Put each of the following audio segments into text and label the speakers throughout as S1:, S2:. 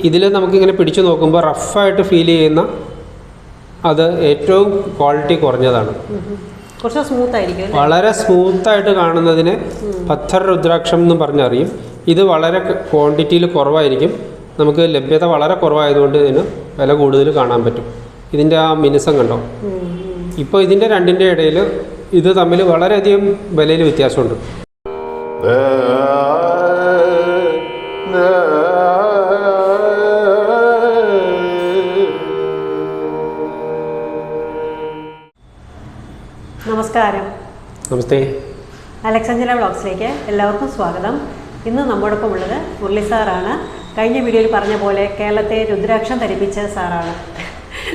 S1: ഇതിൽ നമുക്കിങ്ങനെ പിടിച്ചു നോക്കുമ്പോൾ റഫായിട്ട് ഫീൽ ചെയ്യുന്ന അത് ഏറ്റവും ക്വാളിറ്റി കുറഞ്ഞതാണ്.
S2: കുറച്ച് സ്മൂത്ത് ആയിരിക്കും.
S1: വളരെ സ്മൂത്തായിട്ട് കാണുന്നതിനെ പത്ഥർ രുദ്രാക്ഷം എന്ന് പറഞ്ഞറിയും. ഇത് വളരെ ക്വാണ്ടിറ്റിയിൽ കുറവായിരിക്കും. നമുക്ക് ലഭ്യത വളരെ കുറവായതുകൊണ്ട് ഇതിന് വില കൂടുതൽ കാണാൻ പറ്റും. ഇതിൻ്റെ ആ മിനുസം കണ്ടോ. ഇപ്പോൾ ഇതിൻ്റെ രണ്ടിൻ്റെ ഇടയിൽ ഇത് തമ്മിൽ വളരെയധികം വിലയിൽ വ്യത്യാസമുണ്ട്.
S2: നമസ്കാരം.
S1: നമസ്തേ.
S2: അലക്സാഞ്ചല വ്ളോഗ്സിലേക്ക് എല്ലാവർക്കും സ്വാഗതം. ഇന്ന് നമ്മോടൊപ്പം ഉള്ളത് മുരളി സാറാണ്. കഴിഞ്ഞ വീഡിയോയിൽ പറഞ്ഞ പോലെ കേരളത്തെ രുദ്രാക്ഷം ധരിപ്പിച്ച സാറാണ്.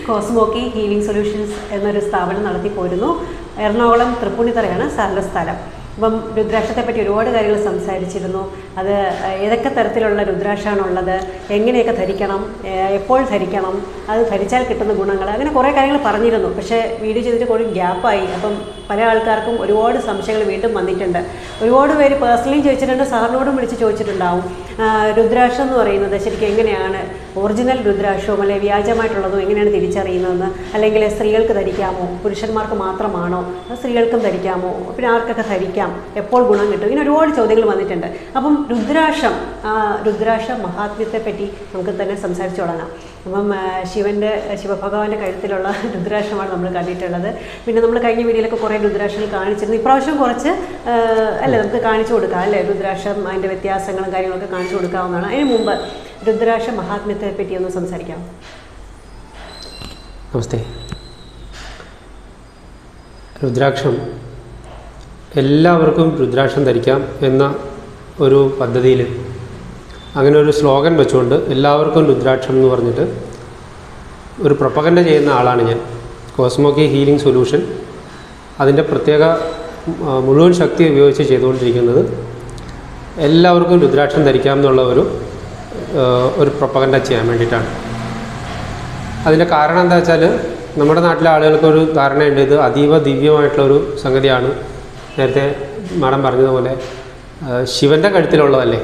S2: കോസ്മോക്കി ഹീലിംഗ് സൊല്യൂഷൻസ് എന്നൊരു സ്ഥാപനം നടത്തി പോരുന്നു. എറണാകുളം തൃപ്പൂണിത്തറയാണ് സാറിൻ്റെ സ്ഥലം. അപ്പം രുദ്രാക്ഷത്തെപ്പറ്റി ഒരുപാട് കാര്യങ്ങൾ സംസാരിച്ചിരുന്നു. അത് ഏതൊക്കെ തരത്തിലുള്ള രുദ്രാക്ഷമാണുള്ളത്, എങ്ങനെയൊക്കെ ധരിക്കണം, എപ്പോൾ ധരിക്കണം, അത് ധരിച്ചാൽ കിട്ടുന്ന ഗുണങ്ങൾ, അങ്ങനെ കുറേ കാര്യങ്ങൾ പറഞ്ഞിരുന്നു. പക്ഷേ വീഡിയോ ചെയ്തിട്ട് കുറേ ഗ്യാപ്പായി. അപ്പം പല ആൾക്കാർക്കും ഒരുപാട് സംശയങ്ങൾ വീണ്ടും വന്നിട്ടുണ്ട്. ഒരുപാട് പേര് പേഴ്സണലി ചോദിച്ചിട്ടുണ്ട്, സാറിനോടും വിളിച്ച് ചോദിച്ചിട്ടുണ്ടാവും. രുദ്രാക്ഷം എന്ന് പറയുന്നത് ശരിക്കും എങ്ങനെയാണ്, ഒറിജിനൽ രുദ്രാക്ഷവും അല്ലെങ്കിൽ വ്യാജമായിട്ടുള്ളതും എങ്ങനെയാണ് തിരിച്ചറിയുന്നതെന്ന്, അല്ലെങ്കിൽ സ്ത്രീകൾക്ക് ധരിക്കാമോ, പുരുഷന്മാർക്ക് മാത്രമാണോ, സ്ത്രീകൾക്കും ധരിക്കാമോ, പിന്നെ ആർക്കൊക്കെ ധരിക്കാം, എപ്പോൾ ഗുണം കിട്ടും, ഇങ്ങനെ ഒരുപാട് ചോദ്യങ്ങൾ വന്നിട്ടുണ്ട്. അപ്പം രുദ്രാക്ഷ മഹാത്മ്യത്തെ പറ്റി നമുക്ക് തന്നെ സംസാരിച്ചു തുടങ്ങാം. അപ്പം ശിവഭഗവാന്റെ കഴുത്തിലുള്ള രുദ്രാക്ഷമാണ് നമ്മൾ കണ്ടിട്ടുള്ളത്. പിന്നെ നമ്മൾ കഴിഞ്ഞ വീഡിയോയിലൊക്കെ കുറേ രുദ്രാക്ഷങ്ങൾ കാണിച്ചിരുന്നു. ഇപ്രാവശ്യം കുറച്ച് അല്ലേ നമുക്ക് കാണിച്ചു കൊടുക്കാം അല്ലേ, രുദ്രാക്ഷം അതിൻ്റെ വ്യത്യാസങ്ങളും കാര്യങ്ങളൊക്കെ കാണിച്ചു കൊടുക്കാവുന്നതാണ്. അതിന് മുമ്പ് രുദ്രാക്ഷ മഹാത്മ്യത്തെ പറ്റി ഒന്ന് സംസാരിക്കാം.
S1: നമസ്തേ. രുദ്രാക്ഷം എല്ലാവർക്കും രുദ്രാക്ഷം ധരിക്കാം എന്ന ഒരു പദ്ധതിയിൽ അങ്ങനെ ഒരു സ്ലോഗൻ വെച്ചുകൊണ്ട് എല്ലാവർക്കും രുദ്രാക്ഷം എന്ന് പറഞ്ഞിട്ട് ഒരു പ്രൊപ്പഗൻഡ ചെയ്യുന്ന ആളാണ് ഞാൻ. കോസ്മോക്കി ഹീലിംഗ് സൊല്യൂഷൻ അതിൻ്റെ പ്രത്യേക മുഴുവൻ ശക്തി ഉപയോഗിച്ച് ചെയ്തുകൊണ്ടിരിക്കുന്നത് എല്ലാവർക്കും രുദ്രാക്ഷം ധരിക്കാം എന്നുള്ള ഒരു പ്രൊപ്പഗൻഡ ചെയ്യാൻ വേണ്ടിയിട്ടാണ്. അതിൻ്റെ കാരണം എന്താ വെച്ചാൽ നമ്മുടെ നാട്ടിലെ ആളുകൾക്കൊരു ധാരണയുണ്ട്, ഇത് അതീവ ദിവ്യമായിട്ടുള്ളൊരു സംഗതിയാണ്. നേരത്തെ മാഡം പറഞ്ഞതുപോലെ ശിവൻ്റെ കഴുത്തിലുള്ളതല്ലേ.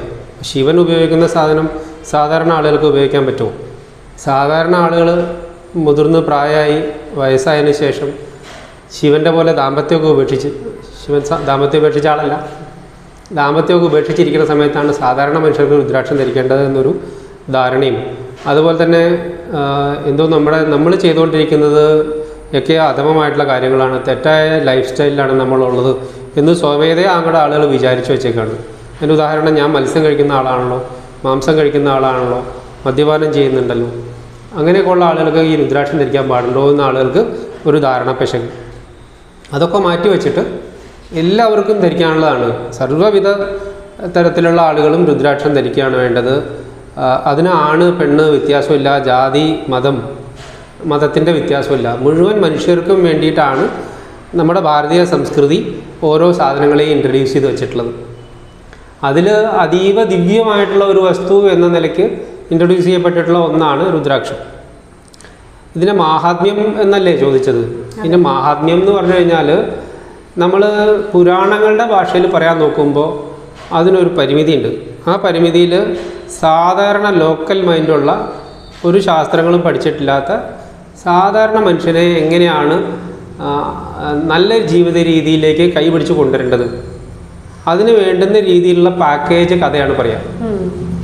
S1: ശിവൻ ഉപയോഗിക്കുന്ന സാധനം സാധാരണ ആളുകൾക്ക് ഉപയോഗിക്കാൻ പറ്റുമോ? സാധാരണ ആളുകൾ മുതിർന്ന് പ്രായമായി വയസ്സായതിനു ശേഷം ശിവൻ്റെ പോലെ ദാമ്പത്യമൊക്കെ ഉപേക്ഷിച്ച്, ശിവൻ ദാമ്പത്യം ഉപേക്ഷിച്ച ആളല്ല, ദാമ്പത്യമൊക്കെ ഉപേക്ഷിച്ചിരിക്കുന്ന സമയത്താണ് സാധാരണ മനുഷ്യർക്ക് രുദ്രാക്ഷം ധരിക്കേണ്ടത് എന്നൊരു ധാരണയും, അതുപോലെ തന്നെ നമ്മൾ ചെയ്തുകൊണ്ടിരിക്കുന്നത് ഒക്കെ അധമമായിട്ടുള്ള കാര്യങ്ങളാണ്, തെറ്റായ ലൈഫ് സ്റ്റൈലിലാണ് നമ്മളുള്ളത് എന്ന് സ്വമേധയാ അങ്ങോട്ട് ആളുകൾ വിചാരിച്ചു വെച്ചേക്കാണ്. അതിൻ്റെ ഉദാഹരണം, ഞാൻ മത്സ്യം കഴിക്കുന്ന ആളാണല്ലോ, മാംസം കഴിക്കുന്ന ആളാണല്ലോ, മദ്യപാനം ചെയ്യുന്നുണ്ടല്ലോ, അങ്ങനെയൊക്കെയുള്ള ആളുകൾക്ക് ഈ രുദ്രാക്ഷം ധരിക്കാൻ പാടുണ്ടോ എന്ന ആളുകൾക്ക് ഒരു ധാരണ പെശക്. അതൊക്കെ മാറ്റി വെച്ചിട്ട് എല്ലാവർക്കും ധരിക്കാനുള്ളതാണ്. സർവ്വവിധ തരത്തിലുള്ള ആളുകളും രുദ്രാക്ഷം ധരിക്കുകയാണ് വേണ്ടത്. അതിന് ആണ് പെണ്ണ് വ്യത്യാസമില്ല, ജാതി മതത്തിൻ്റെ വ്യത്യാസമില്ല. മുഴുവൻ മനുഷ്യർക്കും വേണ്ടിയിട്ടാണ് നമ്മുടെ ഭാരതീയ സംസ്കൃതി ഓരോ സാധനങ്ങളെയും ഇൻട്രൊഡ്യൂസ് ചെയ്ത് വെച്ചിട്ടുള്ളത്. അതിൽ അതീവ ദിവ്യമായിട്ടുള്ള ഒരു വസ്തു എന്ന നിലയ്ക്ക് ഇൻട്രൊഡ്യൂസ് ചെയ്യപ്പെട്ടിട്ടുള്ള ഒന്നാണ് രുദ്രാക്ഷം. ഇതിൻ്റെ മാഹാത്മ്യം എന്നല്ലേ ചോദിച്ചത്. ഇതിൻ്റെ മാഹാത്മ്യം എന്ന് പറഞ്ഞു കഴിഞ്ഞാൽ നമ്മൾ പുരാണങ്ങളുടെ ഭാഷയിൽ പറയാൻ നോക്കുമ്പോൾ അതിനൊരു പരിമിതിയുണ്ട്. ആ പരിമിതിയിൽ സാധാരണ ലോക്കൽ മൈൻഡുള്ള ഒരു ശാസ്ത്രങ്ങളും പഠിച്ചിട്ടില്ലാത്ത സാധാരണ മനുഷ്യനെ എങ്ങനെയാണ് നല്ല ജീവിത രീതിയിലേക്ക് കൈപിടിച്ച് കൊണ്ടുവരേണ്ടത്, അതിന് വേണ്ടുന്ന രീതിയിലുള്ള പാക്കേജ് കഥയാണ് പറയുക.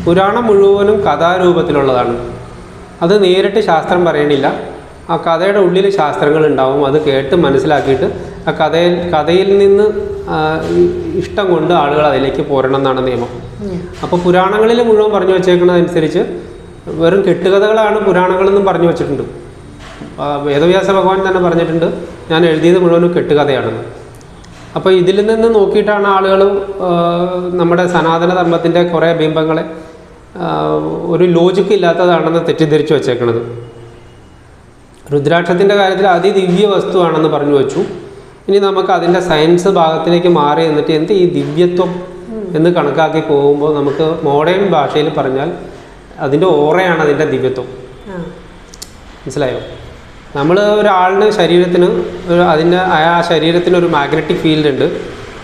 S1: പുരാണം മുഴുവനും കഥാരൂപത്തിലുള്ളതാണ്. അത് നേരിട്ട് ശാസ്ത്രം പറയണില്ല. ആ കഥയുടെ ഉള്ളിൽ ശാസ്ത്രങ്ങൾ ഉണ്ടാവും. അത് കേട്ട് മനസ്സിലാക്കിയിട്ട് ആ കഥയിൽ നിന്ന് ഇഷ്ടം കൊണ്ട് ആളുകൾ അതിലേക്ക് പോരണം എന്നാണ് നിയമം. അപ്പോൾ പുരാണങ്ങളിൽ മുഴുവൻ പറഞ്ഞു വച്ചേക്കുന്നതനുസരിച്ച് വെറും കെട്ടുകഥകളാണ് പുരാണങ്ങളെന്നും പറഞ്ഞു വച്ചിട്ടുണ്ട്. വേദവ്യാസ ഭഗവാൻ തന്നെ പറഞ്ഞിട്ടുണ്ട്, ഞാൻ എഴുതിയത് മുഴുവനും കെട്ടുകഥയാണെന്ന്. അപ്പോൾ ഇതിൽ നിന്ന് നോക്കിയിട്ടാണ് ആളുകൾ നമ്മുടെ സനാതന ധർമ്മത്തിൻ്റെ കുറേ ബിംബങ്ങളെ ഒരു ലോജിക്ക് ഇല്ലാത്തതാണെന്ന് തെറ്റിദ്ധരിച്ചു വച്ചേക്കണത്. രുദ്രാക്ഷത്തിൻ്റെ കാര്യത്തിൽ അതിദിവ്യ വസ്തുവാണെന്ന് പറഞ്ഞു വെച്ചു. ഇനി നമുക്ക് അതിൻ്റെ സയൻസ് ഭാഗത്തിലേക്ക് മാറി എന്നിട്ട് എന്ത് ഈ ദിവ്യത്വം എന്ന് കണക്കാക്കി പോകുമ്പോൾ നമുക്ക് മോഡേൺ ഭാഷയിൽ പറഞ്ഞാൽ അതിൻ്റെ ഓറയാണ് അതിൻ്റെ ദിവ്യത്വം. മനസ്സിലായോ? നമ്മൾ ഒരാളിന് ശരീരത്തിന് ആ ശരീരത്തിനൊരു മാഗ്നറ്റിക് ഫീൽഡ് ഉണ്ട്.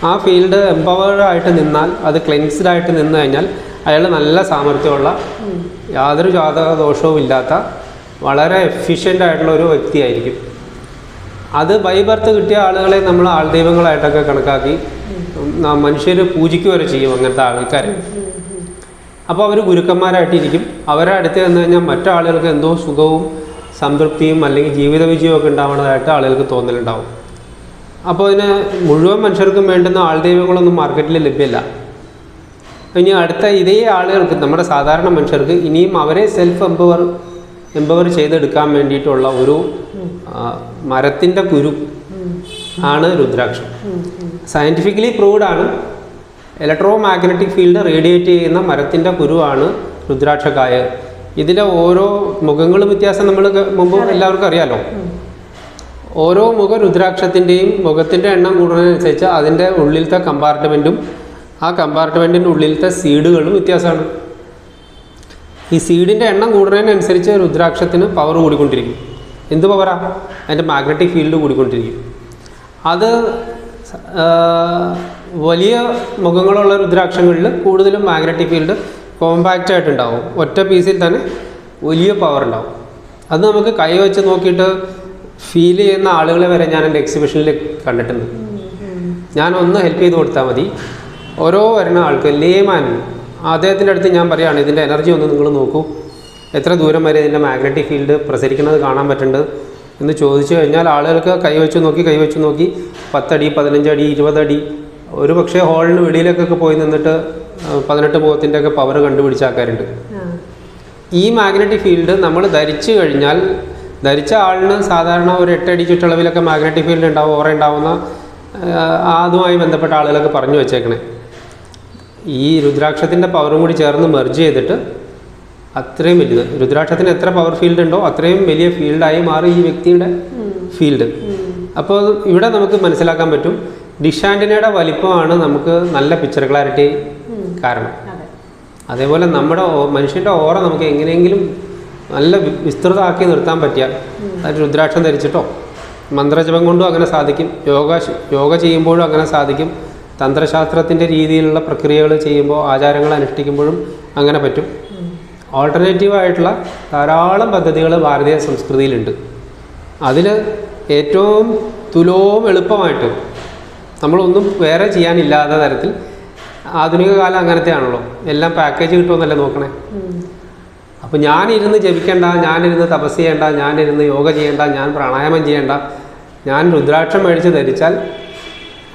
S1: ആ ഫീൽഡ് എംപവേർഡ് ആയിട്ട് നിന്നാൽ, അത് ക്ലെൻസ്ഡ് ആയിട്ട് നിന്ന് കഴിഞ്ഞാൽ അയാൾ നല്ല സാമർഥ്യമുള്ള യാതൊരു ജാതക ദോഷവും ഇല്ലാത്ത വളരെ എഫിഷ്യൻ്റ് ആയിട്ടുള്ള ഒരു വ്യക്തിയായിരിക്കും. അത് ബൈ ബർത്ത് കിട്ടിയ ആളുകളെ നമ്മൾ ആൾദൈവങ്ങളായിട്ടൊക്കെ കണക്കാക്കി മനുഷ്യർ പൂജിക്കുക വരെ ചെയ്യും അങ്ങനത്തെ ആൾക്കാരെ. അപ്പോൾ അവർ ഗുരുക്കന്മാരായിട്ടിരിക്കും. അവരെ അടുത്ത് ചെന്ന് കഴിഞ്ഞാൽ മറ്റാളുകൾക്ക് എന്തോ സുഖവും സംതൃപ്തിയും അല്ലെങ്കിൽ ജീവിത വിജയമൊക്കെ ഉണ്ടാവുന്നതായിട്ട് ആളുകൾക്ക് തോന്നലുണ്ടാവും. അപ്പോൾ അതിന് മുഴുവൻ മനുഷ്യർക്കും വേണ്ടുന്ന ആൾദൈവങ്ങളൊന്നും മാർക്കറ്റിൽ ലഭ്യമല്ല. ഇനി അടുത്ത ഇതേ ആളുകൾക്ക്, നമ്മുടെ സാധാരണ മനുഷ്യർക്ക് ഇനിയും അവരെ സെൽഫ് എംപവർ ചെയ്തെടുക്കാൻ വേണ്ടിയിട്ടുള്ള ഒരു മരത്തിൻ്റെ കുരു ആണ് രുദ്രാക്ഷം. സയൻറ്റിഫിക്കലി പ്രൂവ്ഡ് ആണ്. ഇലക്ട്രോ മാഗ്നറ്റിക് ഫീൽഡ് റേഡിയേറ്റ് ചെയ്യുന്ന മരത്തിൻ്റെ കുരുവാണ് രുദ്രാക്ഷക്കായ. ഇതിലെ ഓരോ മുഖങ്ങളും വ്യത്യാസം നമ്മൾ മുമ്പ് എല്ലാവർക്കും അറിയാമല്ലോ. ഓരോ മുഖ രുദ്രാക്ഷത്തിൻ്റെയും മുഖത്തിൻ്റെ എണ്ണം കൂടുന്നതിനനുസരിച്ച് അതിൻ്റെ ഉള്ളിലത്തെ കമ്പാർട്ട്മെൻറ്റും ആ കമ്പാർട്ട്മെൻറ്റിൻ്റെ ഉള്ളിലത്തെ സീഡുകളും വ്യത്യാസമാണ്. ഈ സീഡിൻ്റെ എണ്ണം കൂടുന്നതിനനുസരിച്ച് രുദ്രാക്ഷത്തിന് പവർ കൂടിക്കൊണ്ടിരിക്കും. എന്ത് പവറാണ്? അതിൻ്റെ മാഗ്നറ്റിക് ഫീൽഡ് കൂടിക്കൊണ്ടിരിക്കും. അത് വലിയ മുഖങ്ങളുള്ള രുദ്രാക്ഷങ്ങളിൽ കൂടുതലും മാഗ്നറ്റിക് ഫീൽഡ് കോമ്പാക്റ്റ് ആയിട്ടുണ്ടാവും. ഒറ്റ പീസിൽ തന്നെ വലിയ പവർ ഉണ്ടാവും. അത് നമുക്ക് കൈവച്ച് നോക്കിയിട്ട് ഫീൽ ചെയ്യുന്ന ആളുകളെ വരെ ഞാൻ എൻ്റെ എക്സിബിഷനിൽ കണ്ടിട്ടുണ്ട്. ഞാൻ ഒന്ന് ഹെൽപ്പ് ചെയ്ത് കൊടുത്താൽ മതി. ഓരോ വരുന്ന ആൾക്ക് ലേമാൻ അദ്ദേഹത്തിൻ്റെ അടുത്ത് ഞാൻ പറയുകയാണ്, ഇതിൻ്റെ എനർജി ഒന്ന് നിങ്ങൾ നോക്കൂ, എത്ര ദൂരം വരെ ഇതിൻ്റെ മാഗ്നറ്റിക് ഫീൽഡ് പ്രസരിക്കുന്നത് കാണാൻ പറ്റുന്നുണ്ട് എന്ന് ചോദിച്ചു കഴിഞ്ഞാൽ ആളുകൾക്ക് കൈവച്ച് നോക്കി 10 അടി 15 അടി 20 അടി, ഒരു പക്ഷേ ഹോളിന് വെളിയിലേക്കൊക്കെ പോയി നിന്നിട്ട് 18 മുഖത്തിൻ്റെ ഒക്കെ പവർ കണ്ടുപിടിച്ച ആൾക്കാരുണ്ട്. ഈ മാഗ്നറ്റിക് ഫീൽഡ് നമ്മൾ ധരിച്ചു കഴിഞ്ഞാൽ, ധരിച്ച ആളിന് സാധാരണ ഒരു 8 അടി ചുറ്റളവിലൊക്കെ മാഗ്നറ്റിക് ഫീൽഡ് ഉണ്ടാവും, ഓറ ഉണ്ടാവുന്ന അതുമായി ബന്ധപ്പെട്ട ആളുകളൊക്കെ പറഞ്ഞു വെച്ചേക്കണേ. ഈ രുദ്രാക്ഷത്തിൻ്റെ പവറും കൂടി ചേർന്ന് മെർജ് ചെയ്തിട്ട് അത്രയും വലുത്, രുദ്രാക്ഷത്തിന് എത്ര പവർ ഫീൽഡ് ഉണ്ടോ അത്രയും വലിയ ഫീൽഡായി മാറി ഈ വ്യക്തിയുടെ ഫീൽഡ്. അപ്പോൾ ഇവിടെ നമുക്ക് മനസ്സിലാക്കാൻ പറ്റും ഡിഷ് ആൻറ്റിനയുടെ വലിപ്പമാണ് നമുക്ക് നല്ല പിക്ചർ ക്ലാരിറ്റി കാരണം. അതേപോലെ നമ്മുടെ മനുഷ്യൻ്റെ ഓറ നമുക്ക് എങ്ങനെയെങ്കിലും നല്ല വിസ്തൃതമാക്കി നിർത്താൻ പറ്റിയാൽ അത് രുദ്രാക്ഷം ധരിച്ചിട്ടോ മന്ത്രജപം കൊണ്ടും അങ്ങനെ സാധിക്കും, യോഗ ചെയ്യുമ്പോഴും അങ്ങനെ സാധിക്കും, തന്ത്രശാസ്ത്രത്തിൻ്റെ രീതിയിലുള്ള പ്രക്രിയകൾ ചെയ്യുമ്പോൾ ആചാരങ്ങൾ അനുഷ്ഠിക്കുമ്പോഴും അങ്ങനെ പറ്റും. ഓൾട്ടർനേറ്റീവായിട്ടുള്ള ധാരാളം പദ്ധതികൾ ഭാരതീയ സംസ്കൃതിയിലുണ്ട്. അതിൽ ഏറ്റവും തുലോം എളുപ്പമായിട്ട് നമ്മളൊന്നും വേറെ ചെയ്യാനില്ലാത്ത തരത്തിൽ, ആധുനിക കാലം അങ്ങനത്തെ ആണല്ലോ, എല്ലാം പാക്കേജ് കിട്ടുമെന്നല്ലേ നോക്കണേ. അപ്പോൾ ഞാനിരുന്ന് ജപിക്കേണ്ട, ഞാനിരുന്ന് തപസ് ചെയ്യേണ്ട, ഞാനിരുന്ന് യോഗ ചെയ്യേണ്ട, ഞാൻ പ്രാണായാമം ചെയ്യേണ്ട, ഞാൻ രുദ്രാക്ഷം മേടിച്ച് ധരിച്ചാൽ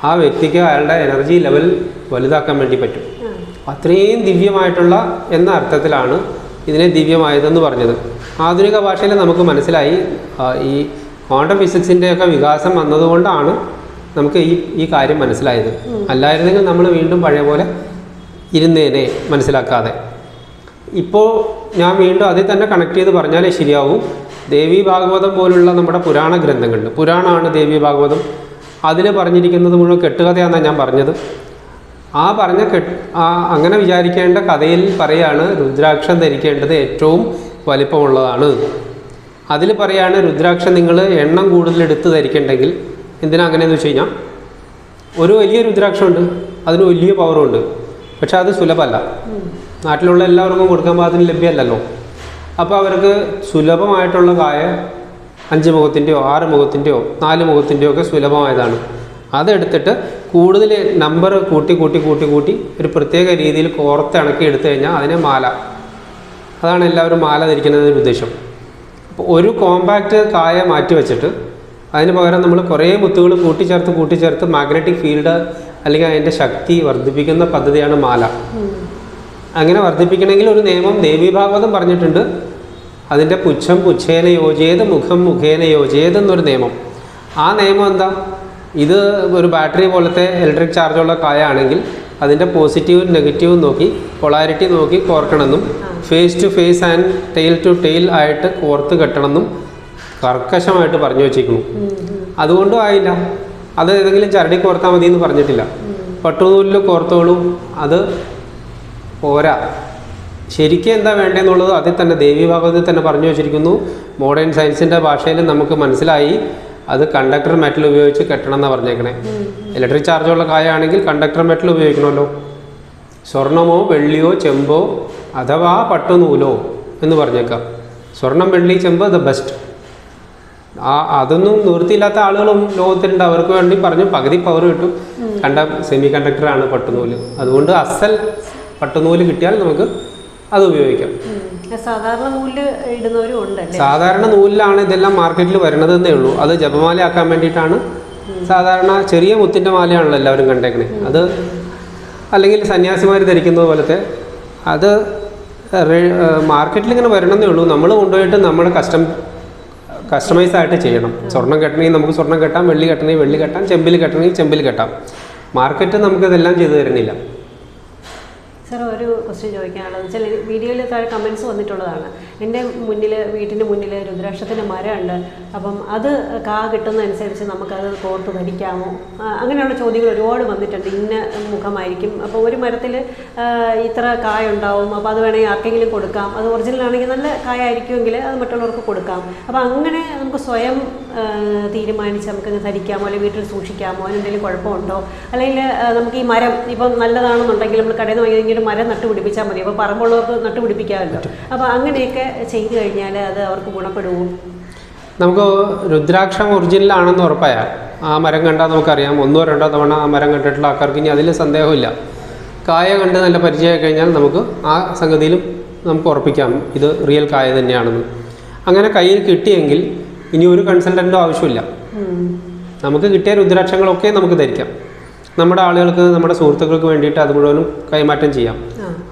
S1: ആ വ്യക്തിക്ക് അയാളുടെ എനർജി ലെവൽ വലുതാക്കാൻ വേണ്ടി പറ്റും. അത്രയും ദിവ്യമായിട്ടുള്ള എന്ന അർത്ഥത്തിലാണ് ഇതിനെ ദിവ്യമായതെന്ന് പറഞ്ഞത്. ആധുനിക ഭാഷയിൽ നമുക്ക് മനസ്സിലായി ഈ ക്വാണ്ടം ഫിസിക്സിൻ്റെയൊക്കെ വികാസം വന്നതുകൊണ്ടാണ് നമുക്ക് ഈ കാര്യം മനസ്സിലായത്. അല്ലായിരുന്നെങ്കിൽ നമ്മൾ വീണ്ടും പഴയ പോലെ ഇരുന്നേനെ മനസ്സിലാക്കാതെ. ഇപ്പോൾ ഞാൻ വീണ്ടും അതിൽ തന്നെ കണക്ട് ചെയ്ത് പറഞ്ഞാലേ ശരിയാവും. ദേവി ഭാഗവതം പോലുള്ള നമ്മുടെ പുരാണ ഗ്രന്ഥങ്ങളുണ്ട്. പുരാണമാണ് ദേവി ഭാഗവതം. അതിൽ പറഞ്ഞിരിക്കുന്നത് മുഴുവൻ കെട്ടുകഥയാണെന്നാണ് ഞാൻ പറഞ്ഞത്. ആ പറഞ്ഞ അങ്ങനെ വിചാരിക്കേണ്ട കഥയിൽ പറയാണ് രുദ്രാക്ഷം ധരിക്കേണ്ടത് ഏറ്റവും വലിപ്പമുള്ളതാണ്. അതിൽ പറയാണ് രുദ്രാക്ഷം നിങ്ങൾ എണ്ണം കൂടുതലെടുത്ത് ധരിക്കേണ്ടെങ്കിൽ എന്തിനാ അങ്ങനെയെന്ന് വെച്ച് കഴിഞ്ഞാൽ, ഒരു വലിയ രുദ്രാക്ഷമുണ്ട്, അതിന് വലിയ പവറുണ്ട്, പക്ഷെ അത് സുലഭമല്ല. നാട്ടിലുള്ള എല്ലാവർക്കും കൊടുക്കാൻ പാകത്തിന് ലഭ്യമല്ലല്ലോ. അപ്പോൾ അവർക്ക് സുലഭമായിട്ടുള്ള കായ 5 മുഖത്തിൻ്റെയോ 6 മുഖത്തിൻ്റെയോ 4 മുഖത്തിൻ്റെയോ ഒക്കെ സുലഭമായതാണ്. അതെടുത്തിട്ട് കൂടുതൽ നമ്പർ കൂട്ടി ഒരു പ്രത്യേക രീതിയിൽ കോർത്തിണക്കി എടുത്തു കഴിഞ്ഞാൽ അതിനെ മാല. അതാണ് എല്ലാവരും മാല ധരിക്കുന്നതിന് ഉദ്ദേശം. അപ്പോൾ ഒരു കോമ്പാക്റ്റ് കായ മാറ്റി വെച്ചിട്ട് അതിന് പകരം നമ്മൾ കുറേ മുത്തുകൾ കൂട്ടിച്ചേർത്ത് മാഗ്നറ്റിക് ഫീൽഡ് അല്ലെങ്കിൽ അതിൻ്റെ ശക്തി വർദ്ധിപ്പിക്കുന്ന പദ്ധതിയാണ് മാല. അങ്ങനെ വർദ്ധിപ്പിക്കണമെങ്കിൽ ഒരു നിയമം ദേവി ഭാഗവതം പറഞ്ഞിട്ടുണ്ട്. അതിൻ്റെ പുച്ഛം പുച്ഛേന യോജേത്, മുഖം മുഖേന യോജേത് എന്നൊരു നിയമം. ആ നിയമം എന്താ? ഇത് ഒരു ബാറ്ററി പോലത്തെ ഇലക്ട്രിക് ചാർജുള്ള കായ ആണെങ്കിൽ അതിൻ്റെ പോസിറ്റീവും നെഗറ്റീവും നോക്കി പൊളാരിറ്റി നോക്കി കോർക്കണമെന്നും face to face and tail to tail ആയിട്ട് കോർത്ത് കെട്ടണമെന്നും കർക്കശമായിട്ട് പറഞ്ഞു വച്ചിരിക്കുന്നു. അതുകൊണ്ടും ആയില്ല. അത് ഏതെങ്കിലും ചരടി കോർത്താൽ മതി എന്ന് പറഞ്ഞിട്ടില്ല. പട്ടുനൂലിൽ കോർത്തോളും, അത് പോരാ. ശരിക്കും എന്താ വേണ്ടതെന്നുള്ളത് അതിൽ തന്നെ ദേവി ഭാഗവതത്തിൽ തന്നെ പറഞ്ഞു വച്ചിരിക്കുന്നു. മോഡേൺ സയൻസിൻ്റെ ഭാഷയിൽ നമുക്ക് മനസ്സിലായി അത് കണ്ടക്ടർ മെറ്റൽ ഉപയോഗിച്ച് കെട്ടണം എന്നാണ് പറഞ്ഞേക്കണേ. ഇലക്ട്രിക് ചാർജുള്ള കായ ആണെങ്കിൽ കണ്ടക്ടർ മെറ്റൽ ഉപയോഗിക്കണമല്ലോ. സ്വർണമോ വെള്ളിയോ ചെമ്പോ അഥവാ പട്ടുനൂലോ എന്ന് പറഞ്ഞേക്കാം. സ്വർണം, വെള്ളി, ചെമ്പ് ദ ബെസ്റ്റ്. അതൊന്നും നിവൃത്തിയില്ലാത്ത ആളുകളും ലോകത്തിലുണ്ട്. അവർക്ക് വേണ്ടി പറഞ്ഞു പകുതി പവർ കിട്ടും. കണ്ട സെമി കണ്ടക്ടറാണ് പട്ടുനൂല്. അതുകൊണ്ട് അസൽ പട്ടുനൂല് കിട്ടിയാൽ നമുക്ക് അത് ഉപയോഗിക്കാം.
S2: സാധാരണ നൂല് ഇടുന്നവരും ഉണ്ടല്ലേ?
S1: സാധാരണ നൂലിലാണ് ഇതെല്ലാം മാർക്കറ്റിൽ വരുന്നതെന്നേ ഉള്ളൂ. അത് ജപമാല ആക്കാൻ വേണ്ടിയിട്ടാണ്. സാധാരണ ചെറിയ മുത്തിൻ്റെ മാലയാണല്ലോ എല്ലാവരും കണ്ടേക്കണേ. അത് അല്ലെങ്കിൽ സന്യാസിമാർ ധരിക്കുന്നത് പോലത്തെ അത് മാർക്കറ്റിൽ ഇങ്ങനെ വരണമെന്നേ ഉള്ളൂ. നമ്മൾ കൊണ്ടുപോയിട്ട് നമ്മൾ കസ്റ്റമൈസ് ആയിട്ട് ചെയ്യണം. സ്വർണ്ണം കെട്ടണമെങ്കിൽ നമുക്ക് സ്വർണ്ണം കെട്ടാം, വെള്ളി കെട്ടണമെങ്കിൽ വെള്ളി കെട്ടാം, ചെമ്പിൽ കെട്ടണമെങ്കിൽ ചെമ്പിൽ കെട്ടാം. മാർക്കറ്റ് നമുക്കിതെല്ലാം ചെയ്തു തരുന്നില്ല.
S2: സാർ, ഒരു ക്വസ്റ്റ്യൻ ചോദിക്കാനുള്ളത് വെച്ചാൽ വീഡിയോയിൽ താഴെ കമൻറ്റ്സ് വന്നിട്ടുള്ളതാണ്. എൻ്റെ വീട്ടിൻ്റെ മുന്നിൽ രുദ്രാക്ഷത്തിൻ്റെ മരമുണ്ട്. അപ്പം അത് കാ കിട്ടുന്നതനുസരിച്ച് നമുക്കത് കോർത്ത് ധരിക്കാമോ? അങ്ങനെയുള്ള ചോദ്യങ്ങൾ ഒരുപാട് വന്നിട്ടുണ്ട്. ഇന്ന മുഖമായിരിക്കും, അപ്പോൾ ഒരു മരത്തിൽ ഇത്ര കായ ഉണ്ടാവും, അപ്പോൾ അത് വേണമെങ്കിൽ ആർക്കെങ്കിലും കൊടുക്കാം. അത് ഒറിജിനൽ ആണെങ്കിൽ നല്ല കായ ആയിരിക്കുമെങ്കിൽ അത് മറ്റുള്ളവർക്ക് കൊടുക്കാം. അപ്പോൾ അങ്ങനെ നമുക്ക് സ്വയം തീരുമാനിച്ച് നമുക്ക് ധരിക്കാമോ, അല്ലെങ്കിൽ വീട്ടിൽ സൂക്ഷിക്കാമോ? അതിനെന്തെങ്കിലും കുഴപ്പമുണ്ടോ? അല്ലെങ്കിൽ നമുക്ക് ഈ മരം ഇപ്പം നല്ലതാണെന്നുണ്ടെങ്കിൽ നമ്മൾ കടയിൽ നിന്ന് വാങ്ങിയെങ്കിലും മരം നട്ടുപിടിപ്പിച്ചാൽ മതി. അപ്പോൾ പറമ്പുള്ളവർക്ക് നട്ടുപിടിപ്പിക്കാമല്ലോ. അപ്പോൾ അങ്ങനെയൊക്കെ ചെയ്തു കഴിഞ്ഞാൽ അത് അവർക്ക് ഗുണപ്പെടുമോ?
S1: നമുക്ക് രുദ്രാക്ഷം ഒറിജിനലാണെന്ന് ഉറപ്പായാൽ ആ മരം കണ്ടാൽ നമുക്കറിയാം. 1-2 തവണ ആ മരം കണ്ടിട്ടുള്ള ആൾക്കാർക്ക് ഇനി അതിൽ സന്ദേഹമില്ല. കായ കണ്ട് നല്ല പരിചയമായി കഴിഞ്ഞാൽ നമുക്ക് ആ സംഗതിയിലും നമുക്ക് ഉറപ്പിക്കാം ഇത് റിയൽ കായ തന്നെയാണെന്ന്. അങ്ങനെ കയ്യിൽ കിട്ടിയെങ്കിൽ ഇനി ഒരു കൺസൾട്ടൻറ്റോ ആവശ്യമില്ല. നമുക്ക് കിട്ടിയ രുദ്രാക്ഷങ്ങളൊക്കെ നമുക്ക് ധരിക്കാം. നമ്മുടെ ആളുകൾക്ക്, നമ്മുടെ സുഹൃത്തുക്കൾക്ക് വേണ്ടിയിട്ട് അത് മുഴുവനും കൈമാറ്റം ചെയ്യാം.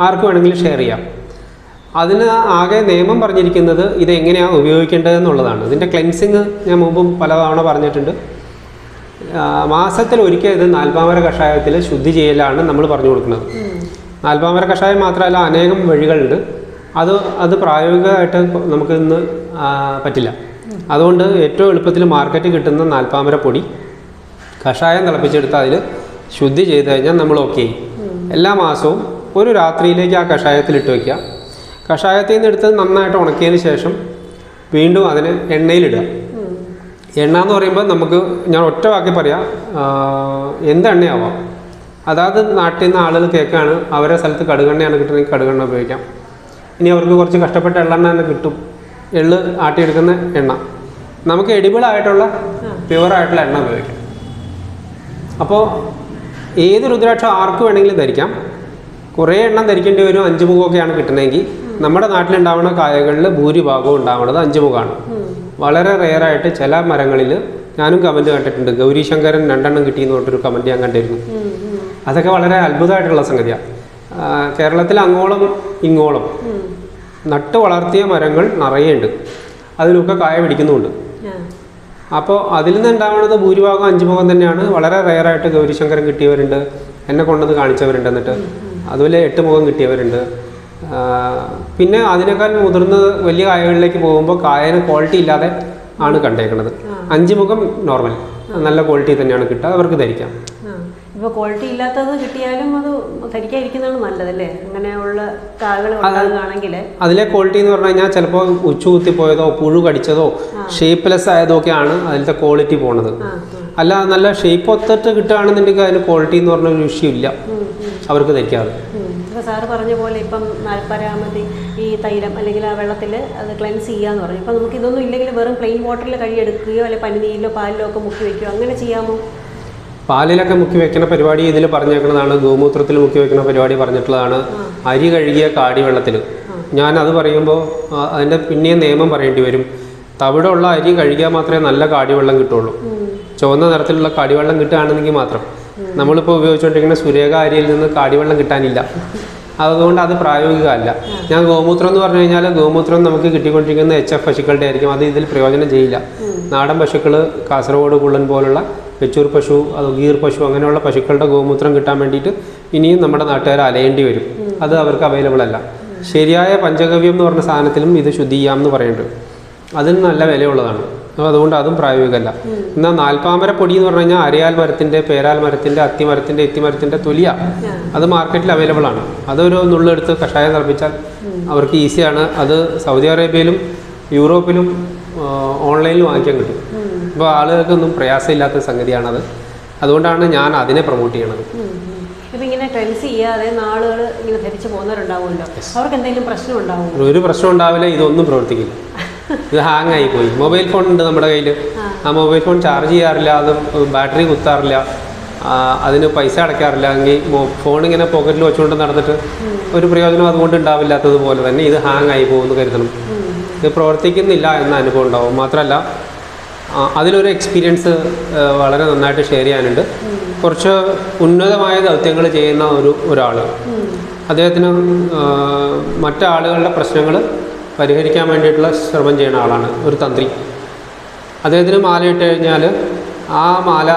S1: ആർക്ക് വേണമെങ്കിലും ഷെയർ ചെയ്യാം. അതിന് ആകെ നിയമം പറഞ്ഞിരിക്കുന്നത് ഇത് എങ്ങനെയാണ് ഉപയോഗിക്കേണ്ടതെന്നുള്ളതാണ്. ഇതിൻ്റെ ക്ലെൻസിങ് ഞാൻ മുമ്പും പലതവണ പറഞ്ഞിട്ടുണ്ട്. മാസത്തിൽ ഒരിക്കൽ ഇത് നാൽപ്പാമര കഷായത്തിൽ ശുദ്ധി ചെയ്യലാണ് നമ്മൾ പറഞ്ഞു കൊടുക്കുന്നത്. നാൽപ്പാമര കഷായം മാത്രമല്ല, അനേകം വഴികളുണ്ട്. അത് പ്രായോഗികമായിട്ട് നമുക്ക് ഇന്ന് പറ്റില്ല. അതുകൊണ്ട് ഏറ്റവും എളുപ്പത്തിൽ മാർക്കറ്റിൽ കിട്ടുന്ന നാൽപ്പാമര പൊടി കഷായം തിളപ്പിച്ചെടുത്ത് അതിൽ ശുദ്ധി ചെയ്ത് കഴിഞ്ഞാൽ നമ്മൾ ഓക്കെ. എല്ലാ മാസവും ഒരു രാത്രിയിലേക്ക് ആ കഷായത്തിലിട്ട് വയ്ക്കുക. കഷായത്തിൽ നിന്ന് എടുത്ത് നന്നായിട്ട് ഉണക്കിയതിന് ശേഷം വീണ്ടും അതിന് എണ്ണയിലിടുക. എണ്ണ എന്ന് പറയുമ്പോൾ നമുക്ക്, ഞാൻ ഒറ്റ വാക്കി പറയാം, എന്ത് എണ്ണയാവാം. അതായത് നാട്ടിൽ നിന്ന് ആളുകൾ കേൾക്കുകയാണ്, അവരെ സ്ഥലത്ത് കടുകെണ്ണയാണ് കിട്ടുന്നതെങ്കിൽ കടുകെണ്ണ ഉപയോഗിക്കാം. ഇനി അവർക്ക് കുറച്ച് കഷ്ടപ്പെട്ട എള്ളെണ്ണ തന്നെ കിട്ടും, എള്ള് ആട്ടിയെടുക്കുന്ന എണ്ണ. നമുക്ക് എഡിബിളായിട്ടുള്ള പ്യുവറായിട്ടുള്ള എണ്ണ ഉപയോഗിക്കാം. അപ്പോൾ ഏത് രുദ്രാക്ഷം ആർക്ക് വേണമെങ്കിലും ധരിക്കാം. കുറേ എണ്ണം ധരിക്കേണ്ടി വരും. 5 മുഖമൊക്കെയാണ് കിട്ടുന്നതെങ്കിൽ നമ്മുടെ നാട്ടിലുണ്ടാവുന്ന കായകളിൽ ഭൂരിഭാഗവും ഉണ്ടാവുന്നത് 5 മുഖമാണ്. വളരെ റെയറായിട്ട് ചില മരങ്ങളിൽ ഞാനും കമൻറ്റ് കണ്ടിട്ടുണ്ട്. ഗൗരീശങ്കരൻ 2 എണ്ണം കിട്ടിയെന്ന് പറഞ്ഞിട്ടൊരു കമൻറ്റ് ഞാൻ കണ്ടിരുന്നു. അതൊക്കെ വളരെ അത്ഭുതമായിട്ടുള്ള സംഗതിയാണ്. കേരളത്തിൽ അങ്ങോളം ഇങ്ങോളം നട്ട് വളർത്തിയ മരങ്ങൾ നിറയെ ഉണ്ട്. അതിലൊക്കെ കായ പിടിക്കുന്നുമുണ്ട്. അപ്പോൾ അതിൽ നിന്ന് ഉണ്ടാവുന്നത് ഭൂരിഭാഗം 5 മുഖം തന്നെയാണ്. വളരെ റെയറായിട്ട് ഗൗരീശങ്കരൻ കിട്ടിയവരുണ്ട്, എന്നെ കൊണ്ടത് കാണിച്ചവരുണ്ട്. എന്നിട്ട് അതുപോലെ 8 മുഖം കിട്ടിയവരുണ്ട്. പിന്നെ അതിനേക്കാൾ മുതിർന്ന വലിയ കായകളിലേക്ക് പോകുമ്പോൾ കായന് ക്വാളിറ്റി ഇല്ലാതെ ആണ് കണ്ടേക്കുന്നത്. 5 മുഖം നോർമൽ നല്ല ക്വാളിറ്റി തന്നെയാണ് കിട്ടുക, അവർക്ക് ധരിക്കാം.
S2: ഇപ്പോൾ ക്വാളിറ്റി ഇല്ലാത്തത് കിട്ടിയാലും അത് ധരിക്കാതിരിക്കുന്നതാണ് നല്ലതല്ലേ? അങ്ങനെയുള്ള കായകൾ ഉണ്ടാകുകയാണെങ്കിൽ
S1: അതിലെ ക്വാളിറ്റി എന്ന് പറഞ്ഞു കഴിഞ്ഞാൽ ചിലപ്പോൾ ഉച്ചുകുത്തിപ്പോയതോ പുഴു കടിച്ചതോ ഷേപ്പ്ലെസ് ആയതോ ഒക്കെയാണ് അതിലത്തെ ക്വാളിറ്റി പോണത്. അല്ല, നല്ല ഷേപ്പ് ഒത്തിട്ട് കിട്ടുകയാണെന്നുണ്ടെങ്കിൽ അതിന് ക്വാളിറ്റി എന്ന് പറഞ്ഞൊരു വിഷയമില്ല, അവർക്ക് ധരിക്കാതെ.
S2: ഇപ്പോൾ സാറ് പറഞ്ഞ പോലെ ഇപ്പം 40 ഈ തൈലം അല്ലെങ്കിൽ ആ വെള്ളത്തിൽ അത് ക്ലെൻസ് ചെയ്യാന്ന് പറഞ്ഞു. ഇപ്പം നമുക്ക് ഇതൊന്നും ഇല്ലെങ്കിൽ വെറും പ്ലെയിൻ വാട്ടറിൽ കഴുകിയെടുക്കുകയോ അല്ലെങ്കിൽ പനിനീരിലോ പാലിലോ ഒക്കെ മുക്കി വയ്ക്കുകയോ അങ്ങനെ ചെയ്യാമോ?
S1: പാലിലൊക്കെ മുക്കി വെക്കുന്ന പരിപാടി ഇതിൽ പറഞ്ഞേക്കുന്നതാണ്. ഗോമൂത്രത്തിൽ മുക്കി വെക്കുന്ന പരിപാടി പറഞ്ഞിട്ടുള്ളതാണ്. അരി കഴുകിയ കാടിവെള്ളത്തിൽ. ഞാനത് പറയുമ്പോൾ അതിൻ്റെ പിന്നെയും നിയമം പറയേണ്ടി വരും. തവിടുള്ള അരി കഴുകിയാൽ മാത്രമേ നല്ല കാടിവെള്ളം കിട്ടുള്ളൂ. ചുവന്ന നിറത്തിലുള്ള കാടിവെള്ളം കിട്ടുകയാണെന്നെങ്കിൽ മാത്രം. നമ്മളിപ്പോൾ ഉപയോഗിച്ചുകൊണ്ടിരിക്കുന്ന സുരേഖ അരിയിൽ നിന്ന് കാടിവെള്ളം കിട്ടാനില്ല. അതുകൊണ്ട് അത് പ്രായോഗികമല്ല. ഞാൻ ഗോമൂത്രം എന്ന് പറഞ്ഞു കഴിഞ്ഞാൽ ഗോമൂത്രം നമുക്ക് കിട്ടിക്കൊണ്ടിരിക്കുന്ന HF പശുക്കളുടെ ആയിരിക്കും. അത് ഇതിൽ പ്രയോജനം ചെയ്യില്ല. നാടൻ പശുക്കൾ, കാസർഗോഡ് കുള്ളൻ പോലുള്ള വെച്ചൂർ പശു, അത് ഗീർ പശു, അങ്ങനെയുള്ള പശുക്കളുടെ ഗോമൂത്രം കിട്ടാൻ വേണ്ടിയിട്ട് ഇനിയും നമ്മുടെ നാട്ടുകാർ അലയേണ്ടി വരും. അത് അവർക്ക് അവൈലബിൾ അല്ല. ശരിയായ പഞ്ചഗവ്യം എന്ന് പറഞ്ഞ സാധനത്തിലും ഇത് ശുദ്ധി ചെയ്യാമെന്ന് പറയുന്നുണ്ട്. അതിന് നല്ല വിലയുള്ളതാണ്. അതുകൊണ്ട് അതും പ്രായോഗികമല്ല. എന്നാൽ നാൽപ്പാമര പൊടി എന്ന് പറഞ്ഞു കഴിഞ്ഞാൽ അരയാൽ മരത്തിൻ്റെ, പേരാൽ മരത്തിൻ്റെ, അത്തിമരത്തിൻ്റെ, എത്തിമരത്തിൻ്റെ തൊലിയ. അത് മാർക്കറ്റിൽ അവൈലബിൾ ആണ്. അതൊരു നുള്ളെടുത്ത് കഷായം തിളപ്പിച്ചാൽ അവർക്ക് ഈസിയാണ്. അത് സൗദി അറേബ്യയിലും യൂറോപ്പിലും ഓൺലൈനിൽ വാങ്ങിക്കാൻ കിട്ടും. അപ്പോൾ ആളുകൾക്കൊന്നും പ്രയാസമില്ലാത്ത സംഗതിയാണത്. അതുകൊണ്ടാണ് ഞാൻ അതിനെ പ്രൊമോട്ട് ചെയ്യണത്.
S2: ഇപ്പം ഇങ്ങനെ ക്ലെൻസ് ക്ലെൻസ് ചെയ്യാതെ നാളുകൾ ഇങ്ങനെ ധരിച്ച് പോകുന്നവരുണ്ടാവുമല്ലോ, അവർക്ക് എന്തെങ്കിലും പ്രശ്നം ഉണ്ടാവും?
S1: ഒരു പ്രശ്നം ഉണ്ടാവില്ല, ഇതൊന്നും പ്രവർത്തിക്കില്ല. ഇത് ഹാങ് ആയിപ്പോയി. മൊബൈൽ ഫോൺ ഉണ്ട് നമ്മുടെ കയ്യിൽ, ആ മൊബൈൽ ഫോൺ ചാർജ് ചെയ്യാറില്ല, അത് ബാറ്ററി കുത്താറില്ല, അതിന് പൈസ അടയ്ക്കാറില്ല, എങ്കിൽ ഫോൺ ഇങ്ങനെ പോക്കറ്റിൽ വെച്ചുകൊണ്ട് നടന്നിട്ട് ഒരു പ്രയോജനം അതുകൊണ്ട് ഉണ്ടാവില്ലാത്തതുപോലെ തന്നെ ഇത് ഹാങ് ആയി പോകുമെന്ന് കരുതണം. ഇത് പ്രവർത്തിക്കുന്നില്ല എന്ന അനുഭവം ഉണ്ടാവും. മാത്രമല്ല അതിലൊരു എക്സ്പീരിയൻസ് വളരെ നന്നായിട്ട് ഷെയർ ചെയ്യാനുണ്ട്. കുറച്ച് ഉന്നതമായ ദൗത്യങ്ങൾ ചെയ്യുന്ന ഒരാൾ, അദ്ദേഹത്തിന് മറ്റാളുകളുടെ പ്രശ്നങ്ങൾ പരിഹരിക്കാൻ വേണ്ടിയിട്ടുള്ള ശ്രമം ചെയ്യുന്ന ആളാണ്, ഒരു തന്ത്രി. അദ്ദേഹത്തിന് മാലയിട്ട് കഴിഞ്ഞാൽ ആ മാല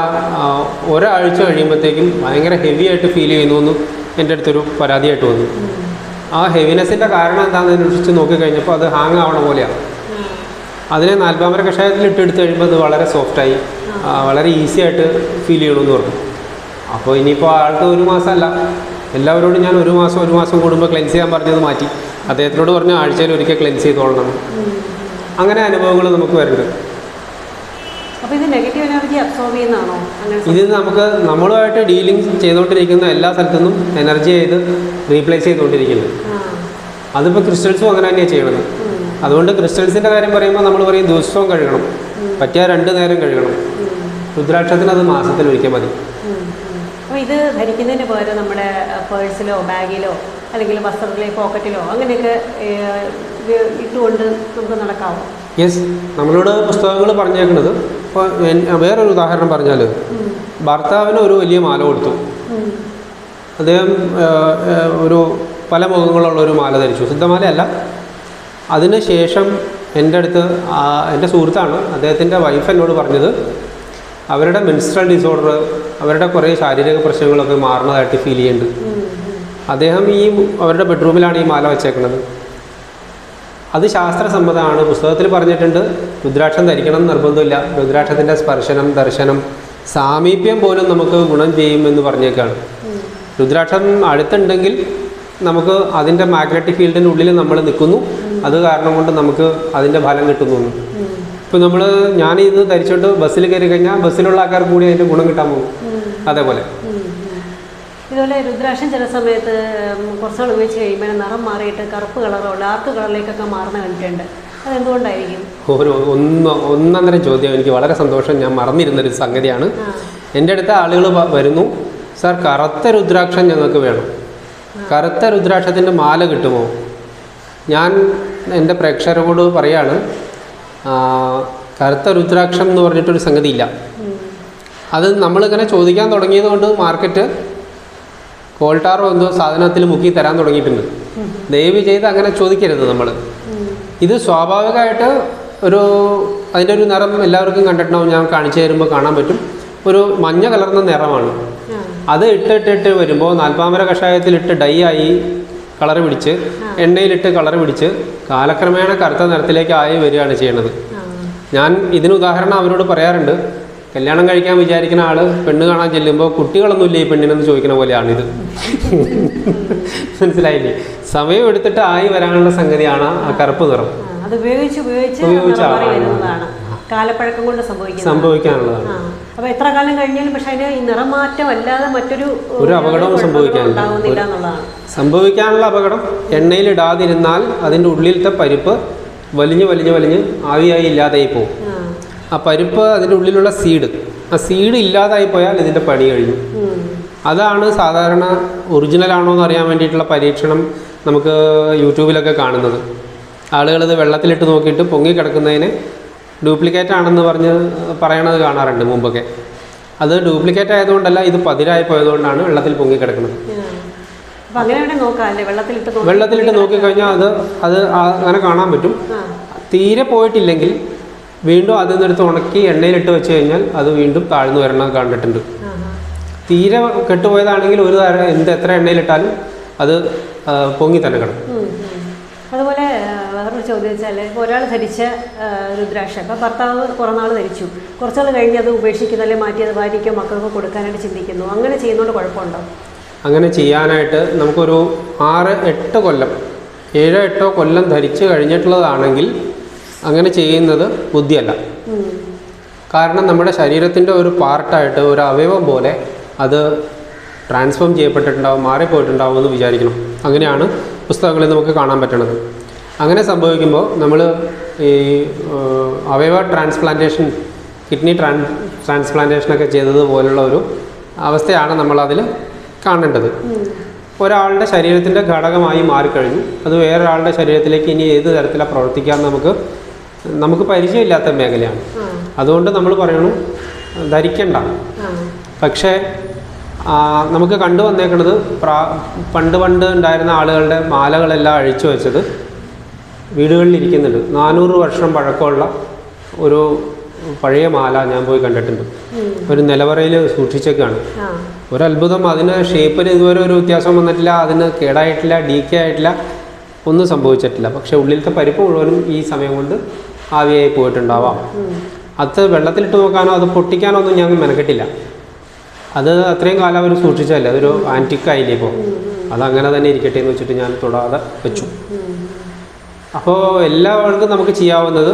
S1: ഒരാഴ്ച കഴിയുമ്പോഴത്തേക്കും ഭയങ്കര ഹെവി ആയിട്ട് ഫീൽ ചെയ്യുന്നു എന്ന് എൻ്റെ അടുത്തൊരു പരാതിയായിട്ട് വന്നു. ആ ഹെവിനെസ്സിൻ്റെ കാരണം എന്താണെന്ന് അന്വേഷിച്ച് നോക്കിക്കഴിഞ്ഞപ്പോൾ അത് ഹാങ് ആവണ പോലെയാണ്. അതിനെ നാൽപ്പാമര കഷായത്തിൽ ഇട്ടെടുത്ത് കഴിയുമ്പോൾ അത് വളരെ സോഫ്റ്റായി വളരെ ഈസി ആയിട്ട് ഫീൽ ചെയ്യണമെന്ന് പറഞ്ഞു. അപ്പോൾ ഇനിയിപ്പോൾ ആൾക്ക് ഒരു മാസമല്ല, എല്ലാവരോടും ഞാൻ ഒരു മാസം കൂടുമ്പോൾ ക്ലെൻസ് ചെയ്യാൻ പറഞ്ഞത് മാറ്റി അദ്ദേഹത്തിനോട് പറഞ്ഞു ആഴ്ചയിൽ ഒരിക്കൽ ക്ലെൻസ് ചെയ്തോളണം. അങ്ങനെ അനുഭവങ്ങൾ നമുക്ക് വരുന്നുണ്ട്.
S2: അപ്പോൾ ഇത് നെഗറ്റീവ് എനർജി അബ്സോർബ് ചെയ്യുന്നതാണോ?
S1: ഇത് നമുക്ക് നമ്മളുമായിട്ട് ഡീലിംഗ് ചെയ്തുകൊണ്ടിരിക്കുന്ന എല്ലാ സ്ഥലത്തുനിന്നും എനർജി ചെയ്ത് റീപ്ലേസ് ചെയ്തുകൊണ്ടിരിക്കുന്നത്. അതിപ്പോൾ ക്രിസ്റ്റൽസും അങ്ങനെ തന്നെയാണ് ചെയ്യണത്. അതുകൊണ്ട് ക്രിസ്റ്റൽസിൻ്റെ കാര്യം പറയുമ്പോൾ നമ്മൾ പറയും ദിവസവും കഴുകണം, പറ്റിയാൽ 2 നേരം കഴുകണം. രുദ്രാക്ഷത്തിന് അത് മാസത്തിൽ ഒരിക്കൽ മതി.
S2: അപ്പോൾ ഇത് ധരിക്കുന്നതിന് പകരം നമ്മുടെ പേഴ്സിലോ ബാഗിലോ അല്ലെങ്കിൽ വസ്ത്രത്തിലെ പോക്കറ്റിലോ അങ്ങനെയൊക്കെ ഇട്ടുകൊണ്ട് നമുക്ക് നടക്കാമോ?
S1: യെസ്, നമ്മളോട് പുസ്തകങ്ങൾ പറഞ്ഞേക്കുന്നത്. ഇപ്പോൾ വേറൊരു ഉദാഹരണം പറഞ്ഞാൽ, ഭർത്താവിന് ഒരു വലിയ മാല കൊടുത്തു. അദ്ദേഹം ഒരു പല മുഖങ്ങളുള്ള ഒരു മാല ധരിച്ചു, ശുദ്ധമാലയല്ല. അതിന് ശേഷം എൻ്റെ അടുത്ത് എൻ്റെ സുഹൃത്താണ്, അദ്ദേഹത്തിൻ്റെ വൈഫ് എന്നോട് പറഞ്ഞത് അവരുടെ മെൻസ്ട്രൽ ഡിസോർഡർ, അവരുടെ കുറേ ശാരീരിക പ്രശ്നങ്ങളൊക്കെ മാറുന്നതായിട്ട് ഫീൽ ചെയ്യുന്നുണ്ട്. അദ്ദേഹം അവരുടെ ബെഡ്റൂമിലാണ് ഈ മാല വെച്ചേക്കുന്നത്. അത് ശാസ്ത്രസമ്മതമാണ്, പുസ്തകത്തിൽ പറഞ്ഞിട്ടുണ്ട്. രുദ്രാക്ഷം ധരിക്കണം എന്ന് നിർബന്ധമില്ല. രുദ്രാക്ഷത്തിൻ്റെ സ്പർശനം, ദർശനം, സാമീപ്യം പോലും നമുക്ക് ഗുണം ചെയ്യുമെന്ന് പറഞ്ഞേക്കാണ്. രുദ്രാക്ഷം അടുത്തുണ്ടെങ്കിൽ നമുക്ക് അതിൻ്റെ മാഗ്നറ്റിക് ഫീൽഡിനുള്ളിൽ നമ്മൾ നിൽക്കുന്നു, അത് കാരണം കൊണ്ട് നമുക്ക് അതിൻ്റെ ഫലം കിട്ടുന്നു. ഇപ്പോൾ ഞാനിത് ധരിച്ചോണ്ട് ബസ്സിൽ കയറി കഴിഞ്ഞാൽ ബസ്സിലുള്ള ആൾക്കാർക്ക് കൂടി അതിൻ്റെ ഗുണം കിട്ടാൻ പോകും. അതേപോലെ
S2: ഇതുപോലെ രുദ്രാക്ഷം ചില സമയത്ത് കുറച്ചാൾ ഉപയോഗിച്ച് കഴിയുമ്പോൾ നിറം മാറിയിട്ട് കറുപ്പ് കളറോ ഡാർക്ക് കളറിലേക്കൊക്കെ മാറുന്ന കണ്ടിട്ടുണ്ട്. അതെന്തുകൊണ്ടായിരിക്കും?
S1: ഒന്നര ചോദ്യം. എനിക്ക് വളരെ സന്തോഷം, ഞാൻ മറന്നിരുന്നൊരു സംഗതിയാണ്. എൻ്റെ അടുത്ത ആളുകൾ വരുന്നു, സാർ കറുത്ത രുദ്രാക്ഷം ഞങ്ങൾക്ക് വേണം, കറുത്ത രുദ്രാക്ഷത്തിൻ്റെ മാല കിട്ടുമോ? ഞാൻ എൻ്റെ പ്രേക്ഷകരോട് പറയാണ്, കറുത്ത രുദ്രാക്ഷം എന്ന് പറഞ്ഞിട്ടൊരു സംഗതിയില്ല. അത് നമ്മളിങ്ങനെ ചോദിക്കാൻ തുടങ്ങിയത് കൊണ്ട് മാർക്കറ്റ് കോൾട്ടാറോ എന്തോ സാധനത്തിൽ മുക്കി തരാൻ തുടങ്ങിയിട്ടുണ്ട്. ദയവ് ചെയ്ത് അങ്ങനെ ചോദിക്കരുത്. ഇത് സ്വാഭാവികമായിട്ട് അതിൻ്റെ ഒരു നിറം എല്ലാവർക്കും കണ്ടിട്ടുണ്ടാവും. ഞാൻ കാണിച്ചു തരുമ്പോൾ കാണാൻ പറ്റും. ഒരു മഞ്ഞ കലർന്ന നിറമാണ്. അത് ഇട്ടിട്ട് വരുമ്പോൾ നാൽപ്പാമര കഷായത്തിലിട്ട് ഡൈ ആയി കളർ പിടിച്ച് എണ്ണയിലിട്ട് കളർ പിടിച്ച് കാലക്രമേണ കറുത്ത നിറത്തിലേക്ക് ആയി വരികയാണ് ചെയ്യുന്നത്. ഞാൻ ഇതിന് ഉദാഹരണം അവരോട് പറയാറുണ്ട്. കല്യാണം കഴിക്കാൻ വിചാരിക്കുന്ന ആൾ പെണ്ണ് കാണാൻ ചെല്ലുമ്പോൾ കുട്ടികളൊന്നുമില്ല ഈ പെണ്ണിനെന്ന് ചോദിക്കുന്ന പോലെയാണിത്. മനസ്സിലായില്ലേ? സമയം എടുത്തിട്ട് ആയി വരാനുള്ള സംഗതിയാണ് ആ കറുപ്പ് നിറം.
S2: അത് കാലപ്പഴക്കം കൊണ്ട്
S1: സംഭവിക്കാനുള്ളതാണ്.
S2: അപ്പോൾ എത്ര കാലം കഴിഞ്ഞാലും പക്ഷെ അതിന് ഈ നിറമാറ്റം അല്ലാതെ മറ്റൊരു
S1: അപകടവും സംഭവിക്കാനുള്ള അപകടം എണ്ണയിലിടാതിരുന്നാൽ അതിൻ്റെ ഉള്ളിലത്തെ പരിപ്പ് വലിഞ്ഞ് ആവിയായി ഇല്ലാതായി പോകും. ആ പരിപ്പ് അതിൻ്റെ ഉള്ളിലുള്ള ആ സീഡ് ഇല്ലാതായി പോയാൽ ഇതിൻ്റെ പണി കഴിഞ്ഞു. അതാണ് സാധാരണ ഒറിജിനലാണോ എന്ന് അറിയാൻ വേണ്ടിയിട്ടുള്ള പരീക്ഷണം നമുക്ക് യൂട്യൂബിലൊക്കെ കാണുന്നത്. ആളുകളിത് വെള്ളത്തിലിട്ട് നോക്കിയിട്ട് പൊങ്ങിക്കിടക്കുന്നതിന് ഡ്യൂപ്ലിക്കേറ്റ് ആണെന്ന് പറയണത് കാണാറുണ്ട് മുമ്പൊക്കെ. അത് ഡ്യൂപ്ലിക്കേറ്റ് ആയതുകൊണ്ടല്ല, ഇത് പതിരായി പോയതുകൊണ്ടാണ് വെള്ളത്തിൽ പൊങ്ങിക്കിടക്കുന്നത്. വെള്ളത്തിലിട്ട് നോക്കിക്കഴിഞ്ഞാൽ അത് അങ്ങനെ കാണാൻ പറ്റും. തീരെ പോയിട്ടില്ലെങ്കിൽ വീണ്ടും അതിൽ നിന്നെടുത്ത് ഉണക്കി എണ്ണയിലിട്ട് വെച്ച് കഴിഞ്ഞാൽ അത് വീണ്ടും താഴ്ന്നു വരണം കണ്ടിട്ടുണ്ട്. തീരെ കെട്ടുപോയതാണെങ്കിൽ എത്ര എണ്ണയിലിട്ടാലും അത് പൊങ്ങി തന്നെ കിടക്കും.
S2: അതുപോലെ വേറൊരു ചോദ്യം വെച്ചാൽ, ഒരാൾ ധരിച്ച രുദ്രാക്ഷം ഇപ്പം ഭർത്താവ് കുറേ നാൾ ധരിച്ചു, കുറച്ചാൾ കഴിഞ്ഞ് അത് ഉപേക്ഷിക്കുന്നു, അല്ലെങ്കിൽ മാറ്റി അത് ഭാര്യയ്ക്കോ മക്കൾക്കോ കൊടുക്കാനായിട്ട് ചിന്തിക്കുന്നു. അങ്ങനെ ചെയ്യുന്നതുകൊണ്ട് കുഴപ്പമുണ്ടോ?
S1: അങ്ങനെ ചെയ്യാനായിട്ട് നമുക്കൊരു 6-8 കൊല്ലം 7-8 കൊല്ലം ധരിച്ച് കഴിഞ്ഞിട്ടുള്ളതാണെങ്കിൽ അങ്ങനെ ചെയ്യുന്നത് ബുദ്ധിയല്ല. കാരണം നമ്മുടെ ശരീരത്തിൻ്റെ ഒരു പാർട്ടായിട്ട്, ഒരു അവയവം പോലെ അത് ട്രാൻസ്ഫോം ചെയ്യപ്പെട്ടിട്ടുണ്ടാവും, മാറിപ്പോയിട്ടുണ്ടാവും എന്ന് വിചാരിക്കണം. അങ്ങനെയാണ് പുസ്തകങ്ങളിൽ നമുക്ക് കാണാൻ പറ്റുന്നത്. അങ്ങനെ സംഭവിക്കുമ്പോൾ നമ്മൾ ഈ അവയവ ട്രാൻസ്പ്ലാന്റേഷൻ, കിഡ്നി ട്രാൻസ്പ്ലാന്റേഷനൊക്കെ ചെയ്തതുപോലുള്ള ഒരു അവസ്ഥയാണ് നമ്മളതിൽ കാണേണ്ടത്. ഒരാളുടെ ശരീരത്തിൻ്റെ ഘടകമായി മാറിക്കഴിഞ്ഞു, അത് വേറൊരാളുടെ ശരീരത്തിലേക്ക് ഇനി ഏത് തരത്തിലാണ് പ്രവർത്തിക്കാമെന്ന് നമുക്ക് പരിചയമില്ലാത്ത മേഖലയാണ്. അതുകൊണ്ട് നമ്മൾ പറയണു ധരിക്കണ്ട. പക്ഷേ നമുക്ക് കണ്ടുവന്നേക്കുന്നത് പണ്ട് ഉണ്ടായിരുന്ന ആളുകളുടെ മാലകളെല്ലാം അഴിച്ചു വെച്ചത് വീടുകളിൽ ഇരിക്കുന്നുണ്ട്. 400 വർഷം പഴക്കമുള്ള ഒരു പഴയ മാല ഞാൻ പോയി കണ്ടിട്ടുണ്ട്. ഒരു നിലവറയിൽ സൂക്ഷിച്ചേക്കാണ്. ഒരത്ഭുതം. അതിന് ഷേപ്പിന് ഇതുവരെ ഒരു വ്യത്യാസം വന്നിട്ടില്ല, അതിന് കേടായിട്ടില്ല, ഡീക്കേ ആയിട്ടില്ല, ഒന്നും സംഭവിച്ചിട്ടില്ല. പക്ഷേ ഉള്ളിലത്തെ പരിപ്പ് മുഴുവനും ഈ സമയം കൊണ്ട് ആവിയായി പോയിട്ടുണ്ടാവാം. അത് വെള്ളത്തിലിട്ട് നോക്കാനോ അത് പൊട്ടിക്കാനോ ഒന്നും ഞാൻ മെനക്കെട്ടില്ല. അത് അത്രയും കാലം അവർ സൂക്ഷിച്ചല്ലേ, അതൊരു ആൻറ്റിക്കായില്ലേ ഇപ്പോൾ, അതങ്ങനെ തന്നെ ഇരിക്കട്ടെ എന്ന് വെച്ചിട്ട് ഞാൻ തൊടാതെ വെച്ചു. അപ്പോൾ എല്ലാവർക്കും നമുക്ക് ചെയ്യാവുന്നത്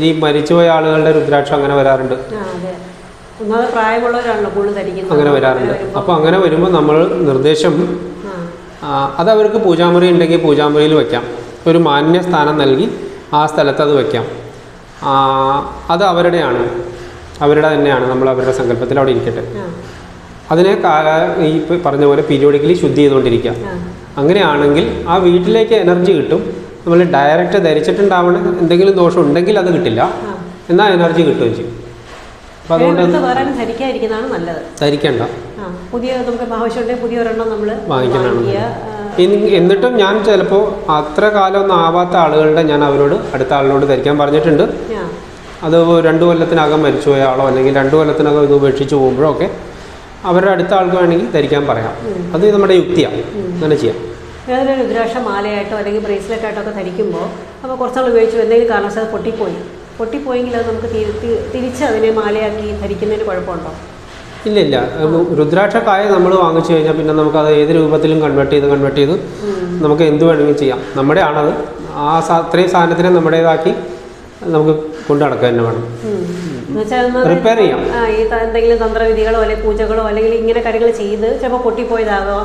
S1: ഈ മരിച്ചുപോയ ആളുകളുടെ രുദ്രാക്ഷം അങ്ങനെ വരാറുണ്ട്, അങ്ങനെ വരാറുണ്ട്. അപ്പോൾ അങ്ങനെ വരുമ്പോൾ നമ്മൾ നിർദ്ദേശം, അത് അവർക്ക് പൂജാമുറി ഉണ്ടെങ്കിൽ പൂജാമുറിയിൽ വയ്ക്കാം, ഒരു മാന്യ സ്ഥാനം നൽകി ആ സ്ഥലത്ത് അത് വയ്ക്കാം. അത് അവരുടെ തന്നെയാണ്, നമ്മൾ അവരുടെ സങ്കല്പത്തിൽ അവിടെ ഇരിക്കട്ടെ. അതിനെ ഈ പറഞ്ഞ പോലെ പീരിയോഡിക്കലി ശുദ്ധി ചെയ്തുകൊണ്ടിരിക്കുക. അങ്ങനെയാണെങ്കിൽ ആ വീട്ടിലേക്ക് എനർജി കിട്ടും. നമ്മൾ ഡയറക്റ്റ് ധരിച്ചിട്ടുണ്ടാവണ എന്തെങ്കിലും ദോഷം ഉണ്ടെങ്കിൽ അത് കിട്ടില്ല, എന്നാൽ എനർജി കിട്ടുകയും ചെയ്യും. അപ്പം അതുകൊണ്ട് ധരിക്കണ്ട, വാങ്ങിക്കുന്നതാണ്. എന്നിട്ടും ഞാൻ ചിലപ്പോൾ അത്ര കാലമൊന്നും ആവാത്ത ആളുകളുടെ ഞാൻ അവരോട് അടുത്ത ആളിനോട് ധരിക്കാൻ പറഞ്ഞിട്ടുണ്ട്. അത് 2 കൊല്ലത്തിനകം മരിച്ചുപോയ ആളോ അല്ലെങ്കിൽ 2 കൊല്ലത്തിനകം ഇത് ഉപേക്ഷിച്ച് പോകുമ്പോഴോ ഒക്കെ അവരുടെ അടുത്ത ആൾക്ക് വേണമെങ്കിൽ ധരിക്കാൻ പറയാം. അത് നമ്മുടെ യുക്തിയാണ്, അങ്ങനെ ചെയ്യാം.
S2: ഏതൊരു രുദ്രാക്ഷ മാലയായിട്ടോ അല്ലെങ്കിൽ ബ്രേസ്ലെറ്റ് ആയിട്ടോ ഒക്കെ ധരിക്കുമ്പോൾ അപ്പോൾ കുറച്ചാൾ ഉപയോഗിച്ചു, എന്തെങ്കിലും കാരണവശാൽ അത് പൊട്ടിപ്പോയെങ്കിൽ അത് നമുക്ക് തിരിച്ച് അതിനെ മാലയാക്കി ധരിക്കുന്നതിന് കുഴപ്പമുണ്ടോ?
S1: ഇല്ല. രുദ്രാക്ഷക്കായ നമ്മൾ വാങ്ങിച്ചു കഴിഞ്ഞാൽ പിന്നെ നമുക്കത് ഏത് രൂപത്തിലും കൺവേർട്ട് ചെയ്ത് നമുക്ക് എന്ത് വേണമെങ്കിലും ചെയ്യാം. നമ്മുടെ ആണത്. അത്രയും സാധനത്തിനെ നമ്മുടേതാക്കി നമുക്ക് കൊണ്ടു നടക്കുക തന്നെ വേണം. റിപ്പയർ ചെയ്യാം.
S2: എന്തെങ്കിലും തന്ത്രവിധികളോ അല്ലെങ്കിൽ പൂജകളോ അല്ലെങ്കിൽ ഇങ്ങനെ കാര്യങ്ങൾ ചെയ്ത് ചിലപ്പോൾ പൊട്ടിപ്പോയതാകോ,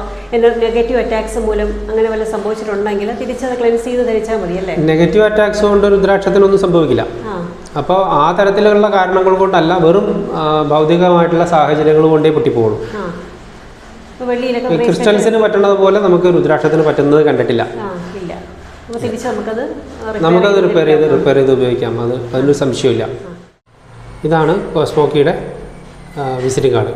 S2: നെഗറ്റീവ് അറ്റാക്സ് മൂലം അങ്ങനെ വല്ല സംഭവിച്ചിട്ടുണ്ടെങ്കിൽ തിരിച്ചത് ക്ലെൻസ് ചെയ്ത് ധരിച്ചാൽ മതി അല്ലേ?
S1: നെഗറ്റീവ് അറ്റാക്സ് കൊണ്ട് രുദ്രാക്ഷത്തിനൊന്നും സംഭവിക്കില്ല. അപ്പോൾ ആ തരത്തിലുള്ള കാരണങ്ങൾ കൊണ്ടല്ല, വെറും ഭൗതികമായിട്ടുള്ള സാഹചര്യങ്ങൾ കൊണ്ടേ പൊട്ടിപ്പോകുള്ളൂ. ക്രിസ്റ്റൽസിന് പറ്റുന്നത് പോലെ നമുക്ക് രുദ്രാക്ഷത്തിന് പറ്റുന്നത് കണ്ടിട്ടില്ല. നമുക്കത് റിപ്പയർ ചെയ്ത് ഉപയോഗിക്കാം. അതിനൊരു സംശയമില്ല. ഇതാണ് കോസ്മോക്കിയുടെ വിസിറ്റിംഗ് കാർഡ്.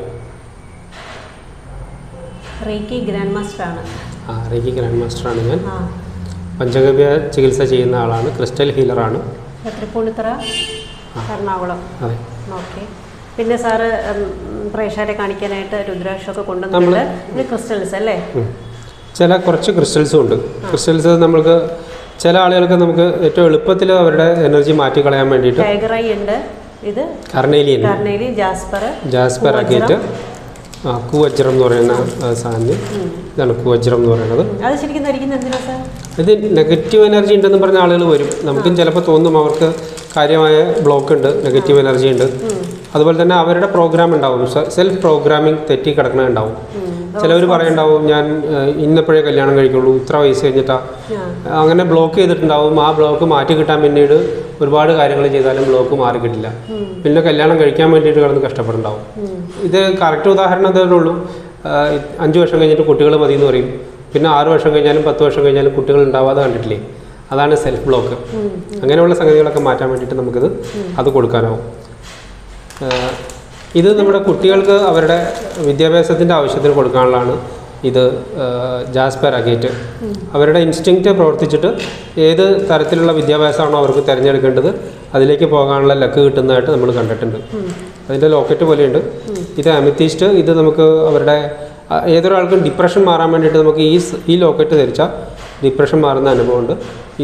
S2: റേക്കി ഗ്രാൻഡ് മാസ്റ്ററാണ്.
S1: റേക്കി ഗ്രാൻഡ് മാസ്റ്ററാണ് ഞാൻ. പഞ്ചഗവ്യ ചികിത്സ ചെയ്യുന്ന ആളാണ്. ക്രിസ്റ്റൽ ഹീലറാണ്.
S2: തൃപ്പൂണിത്തുറ, എറണാകുളം.
S1: അതെ.
S2: ഓക്കെ. പിന്നെ സാറ് പ്രേക്ഷകരെ കാണിക്കാനായിട്ട് രുദ്രാക്ഷമൊക്കെ കൊണ്ടുവന്നിട്ടുണ്ട്. ഇത് ക്രിസ്റ്റൽസ് അല്ലേ?
S1: കുറച്ച് ക്രിസ്റ്റൽസും ഉണ്ട്. ക്രിസ്റ്റൽസ് നമ്മൾക്ക് ചില ആളുകൾക്ക് നമുക്ക് ഏറ്റവും എളുപ്പത്തിൽ അവരുടെ എനർജി മാറ്റിക്കളയാൻ വേണ്ടിയിട്ട്
S2: ടൈഗർ ഐ ഉണ്ട്. ഇത്
S1: കർണേലിയൻ, ജാസ്പർ അഗേറ്റ്, കൂവജ്രം എന്ന് പറയുന്ന സാധനം. ഇതാണ് കൂവജ്രം എന്ന് പറയുന്നത്. ഇത് നെഗറ്റീവ് എനർജി ഉണ്ടെന്ന് പറഞ്ഞ ആളുകൾ വരും. നമുക്കും ചിലപ്പോൾ തോന്നും അവർക്ക് കാര്യമായ ബ്ലോക്ക് ഉണ്ട്, നെഗറ്റീവ് എനർജി ഉണ്ട്. അതുപോലെ തന്നെ അവരുടെ പ്രോഗ്രാം ഉണ്ടാവും, സെൽഫ് പ്രോഗ്രാമിംഗ് തെറ്റി കിടക്കണുണ്ടാവും. ചിലവർ പറയുണ്ടാവും ഞാൻ ഇന്നപ്പോഴേ കല്യാണം കഴിക്കുള്ളൂ, ഇത്ര വയസ്സ് കഴിഞ്ഞിട്ടാണ്, അങ്ങനെ ബ്ലോക്ക് ചെയ്തിട്ടുണ്ടാവും. ആ ബ്ലോക്ക് മാറ്റി കിട്ടാൻ പിന്നീട് ഒരുപാട് കാര്യങ്ങൾ ചെയ്താലും ബ്ലോക്ക് മാറി കിട്ടില്ല. പിന്നെ കല്യാണം കഴിക്കാൻ വേണ്ടിയിട്ട് കിടന്ന് കഷ്ടപ്പെടുന്നുണ്ടാവും. ഇത് കറക്റ്റ് ഉദാഹരണം തന്നെ ഉള്ളൂ. 5 വർഷം കഴിഞ്ഞിട്ട് കുട്ടികൾ മതി എന്ന് പറയും. പിന്നെ 6 വർഷം കഴിഞ്ഞാലും 10 വർഷം കഴിഞ്ഞാലും കുട്ടികൾ ഉണ്ടാവാതെ കണ്ടിട്ടില്ലേ? അതാണ് സെൽഫ് ബ്ലോക്ക്. അങ്ങനെയുള്ള സംഗതികളൊക്കെ മാറ്റാൻ വേണ്ടിയിട്ട് നമുക്കിത് അത് കൊടുക്കാനാവും. ഇത് നമ്മുടെ കുട്ടികൾക്ക് അവരുടെ വിദ്യാഭ്യാസത്തിൻ്റെ ആവശ്യത്തിന് കൊടുക്കാനുള്ളതാണ്. ഇത് ജാസ്പർ അഗേറ്റ്. അവരുടെ ഇൻസ്റ്റിങ്ക്റ്റ് പ്രവർത്തിച്ചിട്ട് ഏത് തരത്തിലുള്ള വിദ്യാഭ്യാസമാണോ അവർക്ക് തിരഞ്ഞെടുക്കേണ്ടത് അതിലേക്ക് പോകാനുള്ള ലക്ക് കിട്ടുന്നതായിട്ട് നമ്മൾ കണ്ടിട്ടുണ്ട്. അതിൻ്റെ ലോക്കറ്റ് പോലെയുണ്ട്. ഇത് അമിത്തിസ്റ്റ്. ഇത് നമുക്ക് അവരുടെ ഏതൊരാൾക്കും ഡിപ്രഷൻ മാറാൻ വേണ്ടിയിട്ട് നമുക്ക് ഈ ലോക്കറ്റ് ധരിച്ചാൽ ഡിപ്രഷൻ മാറുന്ന അനുഭവമുണ്ട്.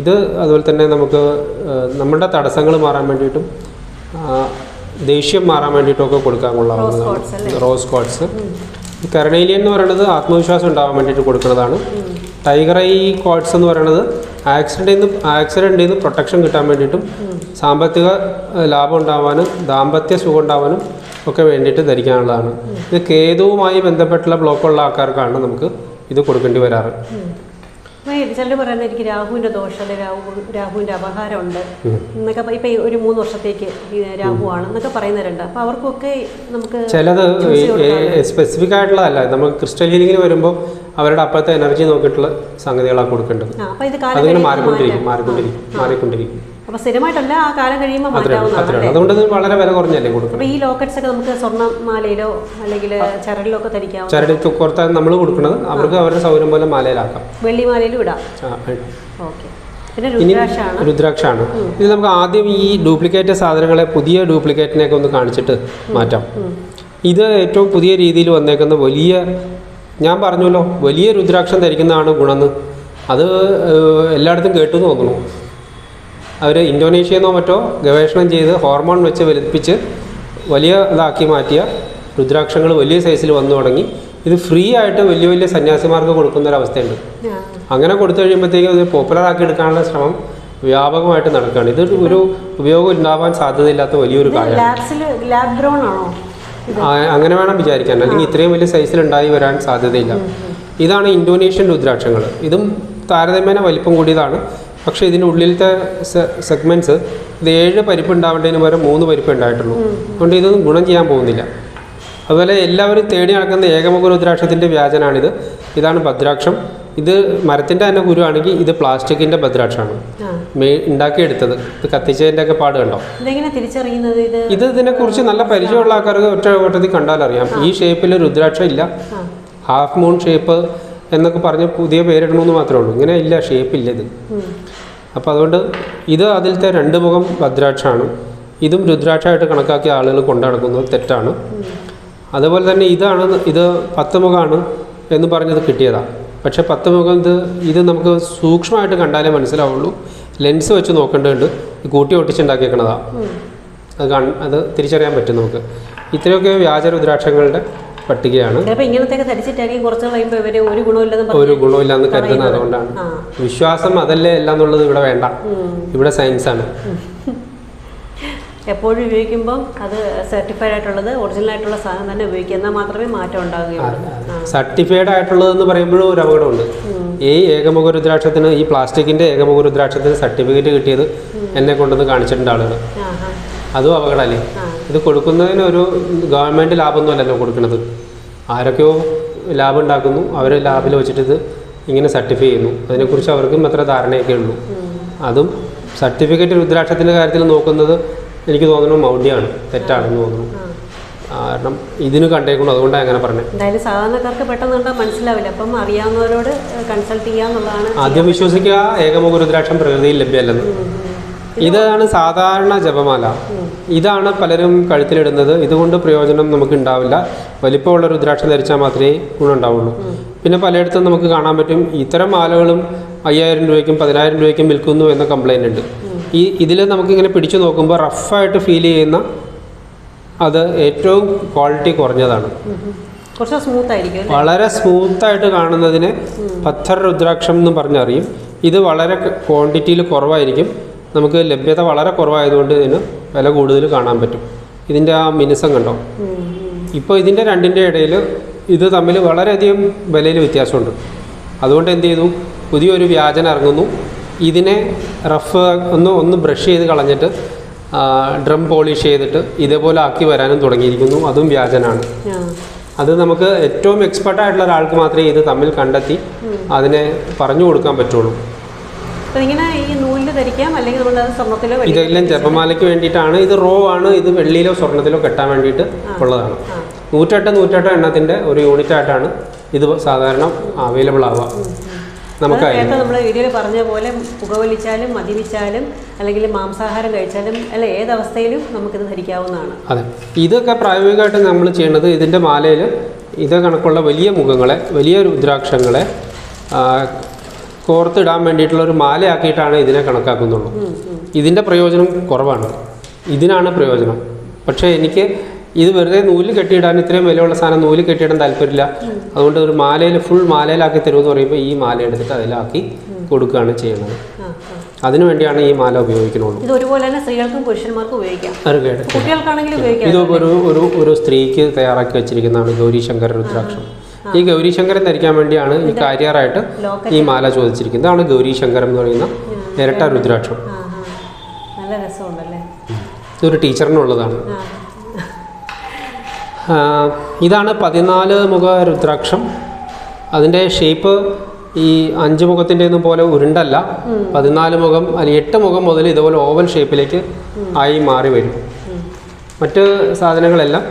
S1: ഇത് അതുപോലെ തന്നെ നമുക്ക് നമ്മുടെ തടസ്സങ്ങൾ മാറാൻ വേണ്ടിയിട്ടും ദേഷ്യം മാറാൻ വേണ്ടിയിട്ടൊക്കെ കൊടുക്കാൻ കൊള്ളാവുന്നതാണ്. Rose quartz. കർണേലിയൻ എന്ന് പറയുന്നത് ആത്മവിശ്വാസം ഉണ്ടാകാൻ വേണ്ടിയിട്ട് കൊടുക്കുന്നതാണ്. ടൈഗർ ഐ ക്വാർട്സ് എന്ന് പറയുന്നത് ആക്സിഡൻറ്റിൽ നിന്ന് പ്രൊട്ടക്ഷൻ കിട്ടാൻ വേണ്ടിയിട്ടും സാമ്പത്തിക ലാഭം ഉണ്ടാവാനും ദാമ്പത്യ സുഖം ഉണ്ടാവാനും ഒക്കെ വേണ്ടിയിട്ട് ധരിക്കാനുള്ളതാണ്. ഇത് കേതുവുമായി ബന്ധപ്പെട്ടുള്ള ബ്ലോക്കുള്ള ആൾക്കാർക്കാണ് നമുക്ക് ഇത് കൊടുക്കേണ്ടി വരാറ്.
S2: ചിലർ പറയുന്നത് എനിക്ക് രാഹുവിൻ്റെ ദോഷം, രാഹുവിൻ്റെ അപഹാരമുണ്ട് എന്നൊക്കെ ഇപ്പം ഒരു 3 വർഷത്തേക്ക് രാഹുവാണ് എന്നൊക്കെ പറയുന്നവരുണ്ട്. അപ്പോൾ അവർക്കൊക്കെ നമുക്ക്
S1: ചിലത് സ്പെസിഫിക് ആയിട്ടുള്ളതല്ല, നമുക്ക് ക്രിസ്റ്റൽ ഹീലിങ്ങിന് വരുമ്പോൾ അവരുടെ അപ്പോഴത്തെ എനർജി നോക്കിയിട്ടുള്ള സംഗതികളാണ് കൊടുക്കേണ്ടത്. അതിങ്ങനെ മാറിക്കൊണ്ടിരിക്കും.
S2: അപ്പോൾ സ്ഥിരമായിട്ടല്ല, ആ കാലം കഴിയുമ്പോൾ മാറ്റാവുന്നതാണ്.
S1: അതുകൊണ്ട് ഇത് വളരെ വില കുറഞ്ഞല്ലേ കൊടുക്കുന്നത്.
S2: അപ്പോൾ ഈ ലോക്കറ്റ്സ് ഒക്കെ നമുക്ക് സ്വർണ്ണമാലയിലോ അല്ലെങ്കിൽ ചരടിലോ ഒക്കെ ധരിക്കാം.
S1: ചരട് പുറത്താണ് നമ്മൾ കൊടുക്കുന്നത്, അവർക്ക് അവരുടെ സൗകര്യം പോലെ മാലയിലാക്കാം,
S2: വെള്ളിമാലയിലും ഇടാം. ഓക്കെ. പിന്നെ
S1: രുദ്രാക്ഷാണ്. ഇത് നമുക്ക് ആദ്യം ഈ ഡ്യൂപ്ലിക്കേറ്റ് സാധനങ്ങളെ, പുതിയ ഡ്യൂപ്ലിക്കേറ്റിനെയൊക്കെ ഒന്ന് കാണിച്ചിട്ട് മാറ്റാം. ഇത് ഏറ്റവും പുതിയ രീതിയിൽ വന്നേക്കുന്ന വലിയ, ഞാൻ പറഞ്ഞല്ലോ, വലിയ രുദ്രാക്ഷം ധരിക്കുന്നതാണ് ഗുണമെന്ന്. അത് എല്ലായിടത്തും കേട്ടു തോന്നുന്നു. അവർ ഇന്തോനേഷ്യന്നോ മറ്റോ ഗവേഷണം ചെയ്ത് ഹോർമോൺ വെച്ച് വലിപ്പിച്ച് വലിയ ഇതാക്കി മാറ്റിയ രുദ്രാക്ഷങ്ങൾ വലിയ സൈസിൽ വന്നു തുടങ്ങി. ഇത് ഫ്രീ ആയിട്ട് വലിയ വലിയ സന്യാസിമാർക്ക് കൊടുക്കുന്ന ഒരവസ്ഥയുണ്ട്. അങ്ങനെ കൊടുത്തു കഴിയുമ്പോഴത്തേക്കും ഇത് പോപ്പുലറാക്കി എടുക്കാനുള്ള ശ്രമം വ്യാപകമായിട്ട് നടക്കുകയാണ്. ഇത് ഒരു ഉപയോഗം ഉണ്ടാവാൻ സാധ്യതയില്ലാത്ത വലിയൊരു കാര്യമാണ്. അങ്ങനെ വേണം വിചാരിക്കാൻ, അല്ലെങ്കിൽ ഇത്രയും വലിയ സൈസിൽ ഉണ്ടായി വരാൻ സാധ്യതയില്ല. ഇതാണ് ഇന്തോനേഷ്യൻ രുദ്രാക്ഷങ്ങൾ. ഇതും താരതമ്യേന വലിപ്പം കൂടിയതാണ്. പക്ഷേ ഇതിൻ്റെ ഉള്ളിലത്തെ സെഗ്മെൻറ്റ്സ് ഇത് 7 പരിപ്പ് ഉണ്ടാവേണ്ടതിന് പകരം 3 പരിപ്പ് ഉണ്ടായിട്ടുള്ളൂ. അതുകൊണ്ട് ഇതൊന്നും ഗുണം ചെയ്യാൻ പോകുന്നില്ല. അതുപോലെ എല്ലാവരും തേടി നടക്കുന്ന ഏകമുഖ രുദ്രാക്ഷത്തിൻ്റെ വ്യാജനാണിത്. ഇതാണ് ഭദ്രാക്ഷം. ഇത് മരത്തിൻ്റെ തന്നെ കുരുവാണെങ്കിൽ ഇത് പ്ലാസ്റ്റിക്കിൻ്റെ ഭദ്രാക്ഷമാണ് ഉണ്ടാക്കിയെടുത്തത്. ഇത് കത്തിച്ചതിൻ്റെ ഒക്കെ പാട് കണ്ടോ? ഇത് ഇതിനെക്കുറിച്ച് നല്ല പരിചയമുള്ള ആൾക്കാർക്ക് ഒറ്റ വട്ടത്തിൽ കണ്ടാലറിയാം. ഈ ഷേപ്പിൽ രുദ്രാക്ഷം ഇല്ല, ഹാഫ് മൂൺ ഷേപ്പ് എന്നൊക്കെ പറഞ്ഞ് പുതിയ പേരിടണമെന്ന് മാത്രമേ ഉള്ളൂ. ഇങ്ങനെ ഇല്ല, ഷേപ്പില്ല ഇത്. അപ്പോൾ അതുകൊണ്ട് ഇത് അതിലത്തെ 2 മുഖം ഭദ്രാക്ഷമാണ്. ഇതും രുദ്രാക്ഷമായിട്ട് കണക്കാക്കിയ ആളുകൾ കൊണ്ടു നടക്കുന്നത് തെറ്റാണ്. അതുപോലെ തന്നെ ഇത് 10 മുഖമാണ് എന്ന് പറഞ്ഞത് കിട്ടിയതാണ്. പക്ഷേ 10 മുഖം ഇത് നമുക്ക് സൂക്ഷ്മമായിട്ട് കണ്ടാലേ മനസ്സിലാവുള്ളൂ. ലെൻസ് വെച്ച് നോക്കേണ്ടതുണ്ട്. കൂട്ടി ഒട്ടിച്ചുണ്ടാക്കിയേക്കണതാണ്. അത് തിരിച്ചറിയാൻ പറ്റും നമുക്ക്. ഇത്രയൊക്കെ വ്യാജ രുദ്രാക്ഷങ്ങളുടെ പട്ടികയാണ്. ഒരു ഗുണമില്ലാന്ന് കരുതുന്നത് അതുകൊണ്ടാണ്. വിശ്വാസം അതല്ലേ അല്ല എന്നുള്ളത് ഇവിടെ വേണ്ട. ഇവിടെ സയൻസാണ്.
S2: എപ്പോഴും ഉപയോഗിക്കുമ്പോൾ അത് സർട്ടിഫൈഡ് ആയിട്ടുള്ളത്, ഒറിജിനൽ ആയിട്ടുള്ള സാധനം തന്നെ ഉപയോഗിക്കുക, എന്നാൽ മാത്രമേ മാറ്റം ഉണ്ടാകുകയുള്ളൂ.
S1: സർട്ടിഫൈഡ് ആയിട്ടുള്ളതെന്ന് പറയുമ്പോഴും ഒരു അപകടമുണ്ട്. ഈ ഏകമുഖ രുദ്രാക്ഷത്തിന്, ഈ പ്ലാസ്റ്റിക്കിൻ്റെ ഏകമുഖ രുദ്രാക്ഷത്തിന് സർട്ടിഫിക്കറ്റ് കിട്ടിയത് എന്നെ കൊണ്ടുവന്ന് കാണിച്ചിട്ടുണ്ട് ആളുകൾ. അതും അപകടമല്ലേ? ഇത് കൊടുക്കുന്നതിന് ഒരു ഗവൺമെൻറ് ലാഭമൊന്നുമല്ലല്ലോ കൊടുക്കുന്നത്. ആരൊക്കെയോ ലാഭം ഉണ്ടാക്കുന്നു, അവർ ലാബിൽ വെച്ചിട്ട് ഇത് ഇങ്ങനെ സർട്ടിഫൈ ചെയ്യുന്നു. അതിനെക്കുറിച്ച് അവർക്കും അത്ര ധാരണയൊക്കെ ഉള്ളൂ. അതും സർട്ടിഫിക്കറ്റ് രുദ്രാക്ഷത്തിൻ്റെ കാര്യത്തിൽ നോക്കുന്നത് എനിക്ക് തോന്നുന്നു മൗഢ്യമാണ്, തെറ്റാണെന്ന് തോന്നുന്നു. കാരണം ഇതിന് കണ്ടേക്കുന്നു, അതുകൊണ്ടാണ് അങ്ങനെ പറഞ്ഞത്.
S2: എന്തായാലും സാധാരണക്കാർക്ക് പെട്ടെന്ന് മനസ്സിലാവില്ല. അപ്പം അറിയാവുന്നവരോട് കൺസൾട്ട് ചെയ്യാന്നുള്ളതാണ്.
S1: ആദ്യം വിശ്വസിക്കുക ഏകമുഖ രുദ്രാക്ഷം പ്രകൃതിയിൽ ലഭ്യമല്ലെന്ന്. ഇതാണ് സാധാരണ ജപമാല. ഇതാണ് പലരും കഴുത്തിലിടുന്നത്. ഇതുകൊണ്ട് പ്രയോജനം നമുക്ക് ഉണ്ടാവില്ല. വലിപ്പമുള്ള രുദ്രാക്ഷം ധരിച്ചാൽ മാത്രമേ ഗുണമുണ്ടാവുള്ളൂ. പിന്നെ പലയിടത്തും നമുക്ക് കാണാൻ പറ്റും ഇത്തരം മാലകളും 5000 രൂപയ്ക്കും 10000 രൂപയ്ക്കും വിൽക്കുന്നു എന്ന കംപ്ലൈൻ്റ് ഉണ്ട്. ഇതിൽ നമുക്കിങ്ങനെ പിടിച്ചു നോക്കുമ്പോൾ റഫായിട്ട് ഫീൽ ചെയ്യുന്ന അത് ഏറ്റവും ക്വാളിറ്റി കുറഞ്ഞതാണ്. വളരെ സ്മൂത്തായിട്ട് കാണുന്നതിന് പത്ഥർ രുദ്രാക്ഷം എന്ന് പറഞ്ഞറിയും. ഇത് വളരെ ക്വാണ്ടിറ്റിയിൽ കുറവായിരിക്കും. നമുക്ക് ലഭ്യത വളരെ കുറവായതുകൊണ്ട് ഇതിന് വില കൂടുതൽ കാണാൻ പറ്റും. ഇതിൻ്റെ ആ മിനുസം കണ്ടോ? ഇപ്പോൾ ഇതിൻ്റെ രണ്ടിൻ്റെ ഇടയിൽ ഇത് തമ്മിൽ വളരെയധികം വിലയിൽ വ്യത്യാസമുണ്ട്. അതുകൊണ്ട് എന്ത് ചെയ്തു, പുതിയൊരു വ്യാജൻ ഇറങ്ങുന്നു. ഇതിനെ റഫ് ഒന്ന് ബ്രഷ് ചെയ്ത് കളഞ്ഞിട്ട് ഡ്രം പോളിഷ് ചെയ്തിട്ട് ഇതേപോലെ ആക്കി വരാനും തുടങ്ങിയിരിക്കുന്നു. അതും വ്യാജനാണ്. അത് നമുക്ക് ഏറ്റവും എക്സ്പെർട്ടായിട്ടുള്ള ഒരാൾക്ക് മാത്രമേ ഇത് തമ്മിൽ കണ്ടെത്തി അതിനെ പറഞ്ഞു കൊടുക്കാൻ പറ്റുള്ളൂ. ഇതെല്ലാം ജപമാലയ്ക്ക് വേണ്ടിയിട്ടാണ്. ഇത് റോ ആണ്. ഇത് വെള്ളിയിലോ സ്വർണ്ണത്തിലോ കെട്ടാൻ വേണ്ടിയിട്ട് ഉള്ളതാണ്. 108 എണ്ണത്തിൻ്റെ ഒരു യൂണിറ്റ് ആയിട്ടാണ് ഇത് സാധാരണ അവൈലബിൾ ആവുക. നമുക്ക്
S2: നമ്മൾ വീഡിയോയിൽ പറഞ്ഞ പോലെ പുകവലിച്ചാലും മദ്യപിച്ചാലും അല്ലെങ്കിൽ മാംസാഹാരം കഴിച്ചാലും അല്ല ഏതവസ്ഥയിലും നമുക്കിത് ധരിക്കാവുന്നതാണ്.
S1: അതെ, ഇതൊക്കെ പ്രായോഗികമായിട്ട് നമ്മൾ ചെയ്യേണ്ടത് ഇതിൻ്റെ മാലയിൽ ഇത് കണക്കുള്ള വലിയ മുഖങ്ങളെ, വലിയ രുദ്രാക്ഷങ്ങളെ കോർത്തിടാൻ വേണ്ടിയിട്ടുള്ള ഒരു മാലയാക്കിയിട്ടാണ് ഇതിനെ കണക്കാക്കുന്നുള്ളൂ. ഇതിൻ്റെ പ്രയോജനം കുറവാണ്. ഇതിനാണ് പ്രയോജനം. പക്ഷേ എനിക്ക് ഇത് വെറുതെ നൂല് കെട്ടിയിടാൻ, ഇത്രയും വിലയുള്ള സാധനം നൂല് കെട്ടിയിടാൻ താല്പര്യമില്ല. അതുകൊണ്ട് ഒരു മാലയിൽ ഫുൾ മാലയിലാക്കി തരുമെന്ന് പറയുമ്പോൾ ഈ മാല എടുത്തിട്ട് അതിലാക്കി കൊടുക്കുകയാണ് ചെയ്യുന്നത്. അതിനു വേണ്ടിയാണ് ഈ മാല ഉപയോഗിക്കുന്നുള്ളൂ.
S2: ഇത് ഒരുപോലെ തന്നെ സ്ത്രീകൾക്കും പുരുഷന്മാർക്കും ഉപയോഗിക്കാം,
S1: അത്
S2: കുട്ടികൾക്കാണെങ്കിലും ഉപയോഗിക്കാം.
S1: ഇത് ഒരു സ്ത്രീക്ക് തയ്യാറാക്കി വെച്ചിരിക്കുന്നതാണ് ഗൗരീശങ്കര രുദ്രാക്ഷം. ഈ ഗൗരീശങ്കരം ധരിക്കാൻ വേണ്ടിയാണ് ഈ കാര്യറായിട്ട് ഈ മാല ചോദിച്ചിരിക്കുന്നത്. ഇതാണ് ഗൗരീശങ്കരം എന്ന് പറയുന്ന ഇരട്ട രുദ്രാക്ഷം.
S2: നല്ല രസമുണ്ടല്ലേ.
S1: ഇതൊരു ടീച്ചറിനുള്ളതാണ്. ഇതാണ് 14 മുഖ രുദ്രാക്ഷം. അതിൻ്റെ ഷേപ്പ് ഈ 5 മുഖത്തിൻ്റെയൊന്നും പോലെ ഉരുണ്ടല്ല. 14 മുഖം അല്ലെങ്കിൽ 8 മുഖം മുതൽ ഇതുപോലെ ഓവൽ ഷേപ്പിലേക്ക് ആയി മാറി വരും. മറ്റ് സാധനങ്ങളെല്ലാം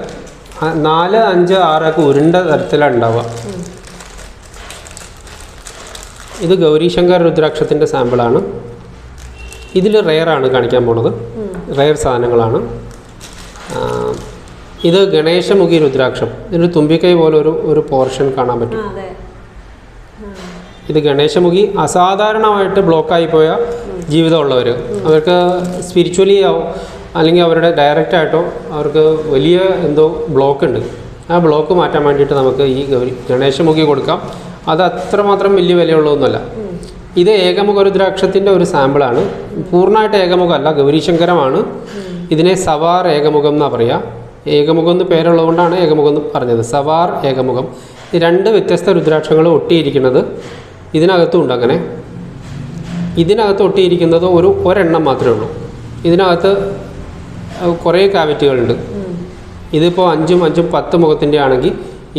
S1: 4, 5, 6 ഒക്കെ ഉരുണ്ട തരത്തിലാണ് ഉണ്ടാവുക. ഇത് ഗൗരീശങ്കർ രുദ്രാക്ഷത്തിൻ്റെ സാമ്പിളാണ്. ഇതിൽ റെയറാണ് കാണിക്കാൻ പോണത്, റെയർ സാധനങ്ങളാണ്. ഇത് ഗണേശമുഖി രുദ്രാക്ഷം. ഇതിന് തുമ്പിക്കൈ പോലെ ഒരു പോർഷൻ കാണാൻ പറ്റും. ഇത് ഗണേശമുഖി അസാധാരണമായിട്ട് ബ്ലോക്കായി പോയ ജീവിതമുള്ളവർ, അവർക്ക് സ്പിരിച്വലി അല്ലെങ്കിൽ അവരുടെ ഡയറക്റ്റായിട്ടോ അവർക്ക് വലിയ എന്തോ ബ്ലോക്ക് ഉണ്ട്. ആ ബ്ലോക്ക് മാറ്റാൻ വേണ്ടിയിട്ട് നമുക്ക് ഈ ഗണേശമുഖി കൊടുക്കാം. അത് അത്രമാത്രം വലിയ വിലയുള്ളതൊന്നുമല്ല. ഇത് ഏകമുഖ രുദ്രാക്ഷത്തിൻ്റെ ഒരു സാമ്പിളാണ്. പൂർണ്ണമായിട്ട് ഏകമുഖമല്ല, ഗൗരീശങ്കരമാണ്. ഇതിനെ സവാർ ഏകമുഖം എന്നാണ് പറയുക. ഏകമുഖം എന്ന് പേരുള്ളതുകൊണ്ടാണ് ഏകമുഖം എന്ന് പറഞ്ഞത്. സവാർ ഏകമുഖം. ഈ 2 വ്യത്യസ്ത രുദ്രാക്ഷങ്ങൾ ഒട്ടിയിരിക്കുന്നത് ഇതിനകത്തുമുണ്ട്. അങ്ങനെ ഇതിനകത്ത് ഒട്ടിയിരിക്കുന്നത് ഒരെണ്ണം മാത്രമേ ഉള്ളൂ. ഇതിനകത്ത് കുറേ കാവിറ്റികളുണ്ട്. ഇതിപ്പോൾ 5 5 10 മുഖത്തിൻ്റെ ആണെങ്കിൽ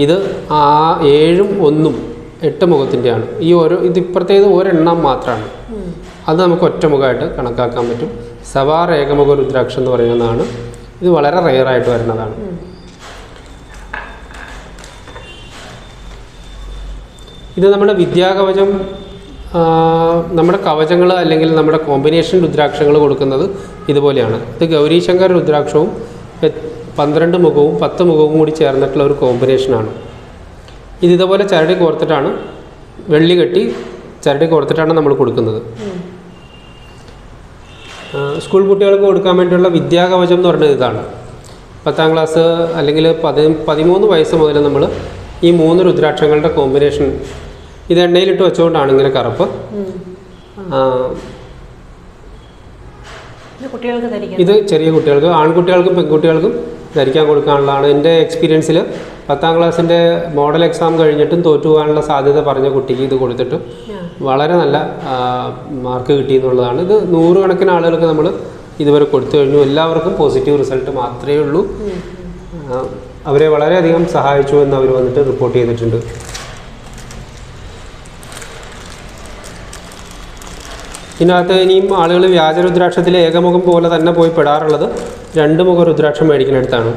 S1: ഇത് 7 1 8 മുഖത്തിൻ്റെയാണ്. ഇത് ഇപ്പുറത്തേത് ഒരെണ്ണം മാത്രമാണ്. അത് നമുക്ക് ഒറ്റമുഖമായിട്ട് കണക്കാക്കാൻ പറ്റും. സവാർ ഏകമുഖ രുദ്രാക്ഷം എന്ന് പറയുന്നതാണ്. ഇത് വളരെ റെയറായിട്ട് വരുന്നതാണ്. ഇത് നമ്മുടെ വിദ്യാകവചം, നമ്മുടെ കവചങ്ങൾ അല്ലെങ്കിൽ നമ്മുടെ കോമ്പിനേഷൻ രുദ്രാക്ഷങ്ങൾ കൊടുക്കുന്നത് ഇതുപോലെയാണ്. ഇത് ഗൗരീശങ്കർ രുദ്രാക്ഷവും 12 മുഖവും 10 മുഖവും കൂടി ചേർന്നിട്ടുള്ള ഒരു കോമ്പിനേഷനാണ്. ഇതുപോലെ ചരടി കോർത്തിട്ടാണ്, വെള്ളി കെട്ടി ചരടി കോർത്തിട്ടാണ് നമ്മൾ കൊടുക്കുന്നത്. സ്കൂൾ കുട്ടികൾക്ക് കൊടുക്കാൻ വേണ്ടിയുള്ള വിദ്യാകവചം എന്ന് പറയുന്നത് ഇതാണ്. 10ാം ക്ലാസ് അല്ലെങ്കിൽ 13 വയസ്സ് മുതൽ നമ്മൾ ഈ 3 രുദ്രാക്ഷങ്ങളുടെ കോമ്പിനേഷൻ ഇത് എണ്ണയിലിട്ട് വെച്ചുകൊണ്ടാണ് ഇങ്ങനെ കറുപ്പ്. ഇത് ചെറിയ കുട്ടികൾക്ക്, ആൺകുട്ടികൾക്കും പെൺകുട്ടികൾക്കും ധരിക്കാൻ കൊടുക്കാനുള്ളതാണ്. എൻ്റെ എക്സ്പീരിയൻസിൽ 10ാം ക്ലാസ്സിൻ്റെ മോഡൽ എക്സാം കഴിഞ്ഞിട്ടും തോറ്റു പോകാനുള്ള സാധ്യത പറഞ്ഞ കുട്ടിക്ക് ഇത് കൊടുത്തിട്ട് വളരെ നല്ല മാർക്ക് കിട്ടി എന്നുള്ളതാണ്. ഇത് 100 കണക്കിന് ആളുകൾക്ക് നമ്മൾ ഇതുവരെ കൊടുത്തു കഴിഞ്ഞു. എല്ലാവർക്കും പോസിറ്റീവ് റിസൾട്ട് മാത്രമേ ഉള്ളൂ. അവരെ വളരെയധികം സഹായിച്ചു എന്ന് അവർ വന്നിട്ട് റിപ്പോർട്ട് ചെയ്തിട്ടുണ്ട്. ഇതിനകത്ത് ഇനിയും ആളുകൾ വ്യാജരുദ്രാക്ഷത്തിലെ ഏകമുഖം പോലെ തന്നെ പോയി പെടാറുള്ളത് 2 മുഖ രുദ്രാക്ഷം മേടിക്കുന്നിടത്താണ്.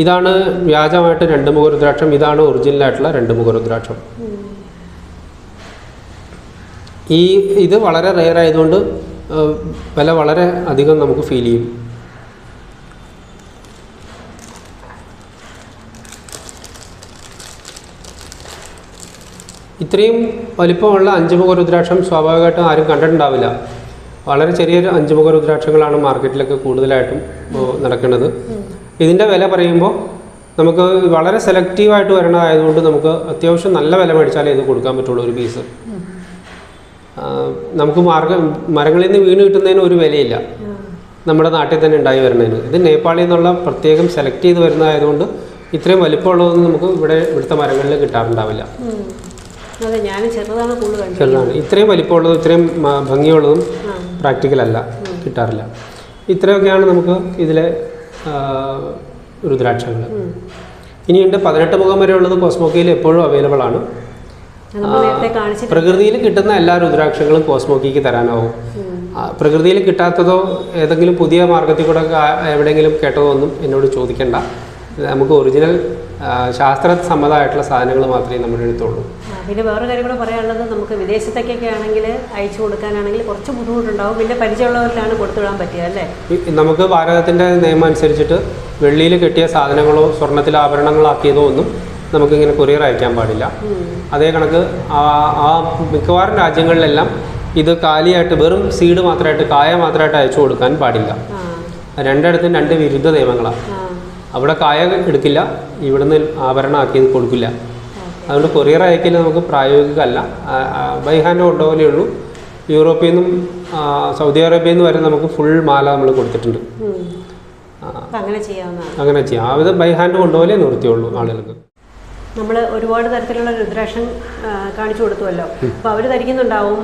S1: ഇതാണ് വ്യാജമായിട്ട് 2 മുഖ രുദ്രാക്ഷം. ഇതാണ് ഒറിജിനലായിട്ടുള്ള 2 മുഖ രുദ്രാക്ഷം. ഇത് വളരെ റെയർ ആയതുകൊണ്ട് വില വളരെ അധികം നമുക്ക് ഫീൽ ചെയ്യും. ഇത്രയും വലിപ്പമുള്ള 5 മുഖ രുദ്രാക്ഷം സ്വാഭാവികമായിട്ടും ആരും കണ്ടിട്ടുണ്ടാവില്ല. വളരെ ചെറിയൊരു 5 മുഖ രുദ്രാക്ഷങ്ങളാണ് മാർക്കറ്റിലൊക്കെ കൂടുതലായിട്ടും നടക്കുന്നത്. ഇതിൻ്റെ വില പറയുമ്പോൾ നമുക്ക് വളരെ സെലക്റ്റീവായിട്ട് വരണതായതുകൊണ്ട് നമുക്ക് അത്യാവശ്യം നല്ല വില മേടിച്ചാലേ ഇത് കൊടുക്കാൻ പറ്റുള്ളൂ. ഒരു പീസ് നമുക്ക് മരങ്ങളിൽ നിന്ന് വീണ് കിട്ടുന്നതിന് ഒരു വിലയില്ല, നമ്മുടെ നാട്ടിൽ തന്നെ ഉണ്ടായി വരുന്നതിന്. ഇത് നേപ്പാളിൽ നിന്നുള്ള പ്രത്യേകം സെലക്ട് ചെയ്ത് വരുന്നതായതുകൊണ്ട് ഇത്രയും വലിപ്പമുള്ളതൊന്നും നമുക്ക് ഇവിടുത്തെ മരങ്ങളിൽ കിട്ടാറുണ്ടാവില്ല. ചെറുതാണ്. ഇത്രയും വലിപ്പമുള്ളതും ഇത്രയും ഭംഗിയുള്ളതും പ്രാക്ടിക്കലല്ല, കിട്ടാറില്ല. ഇത്രയൊക്കെയാണ് നമുക്ക് ഇതിലെ രുദ്രാക്ഷങ്ങൾ. ഇനിയുണ്ട് 18 മുഖം വരെ ഉള്ളത് കോസ്മോക്കിയിൽ എപ്പോഴും അവൈലബിൾ ആണ്. പ്രകൃതിയിൽ കിട്ടുന്ന എല്ലാ രുദ്രാക്ഷങ്ങളും കോസ്മോക്കിക്ക് തരാനാവും. പ്രകൃതിയിൽ കിട്ടാത്തതോ ഏതെങ്കിലും പുതിയ മാർഗത്തിൽ കൂടെ എവിടെയെങ്കിലും കേട്ടതോ ഒന്നും എന്നോട് ചോദിക്കേണ്ട. നമുക്ക് ഒറിജിനൽ ശാസ്ത്രസമ്മതമായിട്ടുള്ള സാധനങ്ങൾ മാത്രമേ നമ്മുടെ അടുത്തുള്ളൂ.
S2: പിന്നെ വേറൊരു കാര്യം കൂടെ പറയാനുള്ളത്, നമുക്ക് വിദേശത്തേക്കൊക്കെ ആണെങ്കിൽ അയച്ചു കൊടുക്കാനാണെങ്കിൽ കുറച്ച് ബുദ്ധിമുട്ടുണ്ടാവും. പിന്നെ പരിചയമുള്ളവരിലാണ് കൊടുത്തുവിടാൻ പറ്റുക അല്ലേ? നമുക്ക് ഭാരതത്തിൻ്റെ നിയമം അനുസരിച്ചിട്ട് വെള്ളിയിൽ കെട്ടിയ സാധനങ്ങളോ സ്വർണ്ണത്തിൽ ആഭരണങ്ങളാക്കിയതോ ഒന്നും നമുക്കിങ്ങനെ കൊറിയർ അയക്കാൻ പാടില്ല. അതേ കണക്ക് മിക്കവാറും രാജ്യങ്ങളിലെല്ലാം ഇത് കാലിയായിട്ട് വെറും സീഡ് മാത്രമായിട്ട് കായ മാത്രമായിട്ട് അയച്ചു കൊടുക്കാൻ പാടില്ല. രണ്ടിടത്തും 2 വിരുദ്ധ നിയമങ്ങളാണ്. അവിടെ കായ എടുക്കില്ല, ഇവിടുന്ന് ആഭരണമാക്കിയത് കൊടുക്കില്ല. അതുകൊണ്ട് കൊറിയർ അയക്കൽ നമുക്ക് പ്രായോഗികമല്ല. ബൈ ഹാൻഡ് കൊണ്ടുപോലേ ഉള്ളൂ.
S1: യൂറോപ്പിൽ നിന്നും സൗദി അറേബ്യയിൽ നിന്ന് വരെ നമുക്ക് ഫുൾ മാല നമ്മൾ കൊടുത്തിട്ടുണ്ട്.
S2: അങ്ങനെ ചെയ്യാവുന്നതാണ്.
S1: അങ്ങനെ ചെയ്യാം. അത് ബൈ ഹാൻഡ് കൊണ്ടുപോലെ നിർത്തിയുള്ളൂ ആളുകൾക്ക്.
S2: നമ്മൾ ഒരുപാട് തരത്തിലുള്ള രുദ്രാക്ഷം കാണിച്ചു കൊടുത്തുവല്ലോ. അപ്പോൾ അവർ ധരിക്കുന്നുണ്ടാവും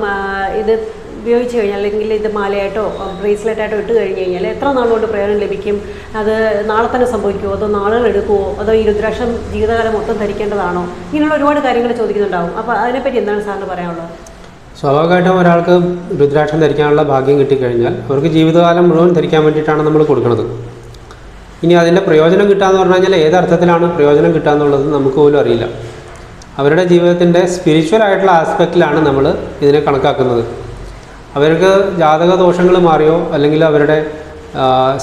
S2: ഇത് ഉപയോഗിച്ച് കഴിഞ്ഞാൽ, അല്ലെങ്കിൽ ഇത് മാലയായിട്ടോ ബ്രേസ്ലെറ്റായിട്ടോ ഇട്ട് കഴിഞ്ഞ് കഴിഞ്ഞാൽ എത്ര നാളുകൊണ്ട് പ്രയോജനം ലഭിക്കും, അത് നാളെ തന്നെ സംഭവിക്കുമോ, അതോ നാളുകൾ എടുക്കുമോ, അതോ ഈ രുദ്രാക്ഷം ജീവിതകാലം മൊത്തം ധരിക്കേണ്ടതാണോ, ഇങ്ങനെയുള്ള ഒരുപാട് കാര്യങ്ങൾ ചോദിക്കുന്നുണ്ടാവും. അപ്പോൾ അതിനെപ്പറ്റി എന്താണ് സാറിന് പറയാനുള്ളത്?
S1: സ്വാഭാവികമായിട്ടും ഒരാൾക്ക് രുദ്രാക്ഷം ധരിക്കാനുള്ള ഭാഗ്യം കിട്ടിക്കഴിഞ്ഞാൽ അവർക്ക് ജീവിതകാലം മുഴുവൻ ധരിക്കാൻ വേണ്ടിയിട്ടാണ് നമ്മൾ കൊടുക്കുന്നത്. ഇനി അതിൻ്റെ പ്രയോജനം കിട്ടുകയെന്ന് പറഞ്ഞു കഴിഞ്ഞാൽ ഏതർത്ഥത്തിലാണ് പ്രയോജനം കിട്ടുക എന്നുള്ളത് നമുക്ക് പോലും അറിയില്ല. അവരുടെ ജീവിതത്തിൻ്റെ സ്പിരിച്വൽ ആയിട്ടുള്ള ആസ്പെക്റ്റിലാണ് നമ്മൾ ഇതിനെ കണക്കാക്കുന്നത്. അവർക്ക് ജാതക ദോഷങ്ങൾ മാറിയോ അല്ലെങ്കിൽ അവരുടെ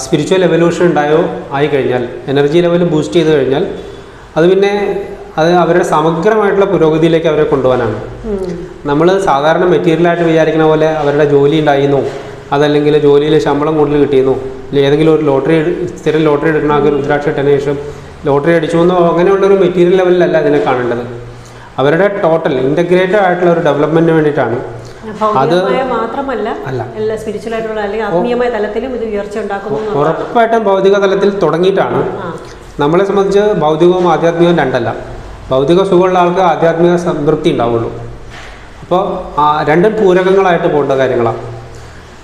S1: സ്പിരിച്വൽ എവല്യൂഷൻ ഉണ്ടായോ ആയിക്കഴിഞ്ഞാൽ, എനർജി ലെവൽ ബൂസ്റ്റ് ചെയ്ത് കഴിഞ്ഞാൽ അത് പിന്നെ അത് അവരുടെ സമഗ്രമായിട്ടുള്ള പുരോഗതിയിലേക്ക് അവരെ കൊണ്ടുപോകാനാണ്. നമ്മൾ സാധാരണ മെറ്റീരിയലായിട്ട് വിചാരിക്കുന്ന പോലെ അവരുടെ ജോലി ഉണ്ടായിരുന്നോ, അതല്ലെങ്കിൽ ജോലിയിൽ ശമ്പളം കൂടുതൽ കിട്ടിയെന്നോ, ഏതെങ്കിലും ഒരു ലോട്ടറി സ്ഥിരം ലോട്ടറി എടുക്കുന്ന ആൾക്ക് രുദ്രാക്ഷ ഇട്ടതിന് ശേഷം ലോട്ടറി അടിച്ചു എന്നോ അങ്ങനെയുള്ളൊരു മെറ്റീരിയൽ ലെവലിലല്ല ഇതിനെ കാണേണ്ടത്. അവരുടെ ടോട്ടൽ ഇൻ്റഗ്രേറ്റഡ് ആയിട്ടുള്ള ഒരു ഡെവലപ്മെൻറ്റിന് വേണ്ടിയിട്ടാണ്. അത്
S2: മാത്രമല്ല സ്പിരിച്വൽ ആയിട്ടുള്ള അല്ലെങ്കിൽ ആത്മീയമായ തലത്തിലും ഇത് ഉയർച്ച ഉണ്ടാക്കുന്നു.
S1: ഉറപ്പായിട്ടും ഭൗതിക തലത്തിൽ തുടങ്ങിയിട്ടാണ്. നമ്മളെ സംബന്ധിച്ച് ഭൗതികവും ആധ്യാത്മികവും രണ്ടല്ല. ഭൗതിക സുഖമുള്ള ആൾക്ക് ആധ്യാത്മിക സംതൃപ്തി ഉണ്ടാവുള്ളൂ. അപ്പോൾ രണ്ടും പൂരകങ്ങളായിട്ട് പോകേണ്ട കാര്യങ്ങളാണ്.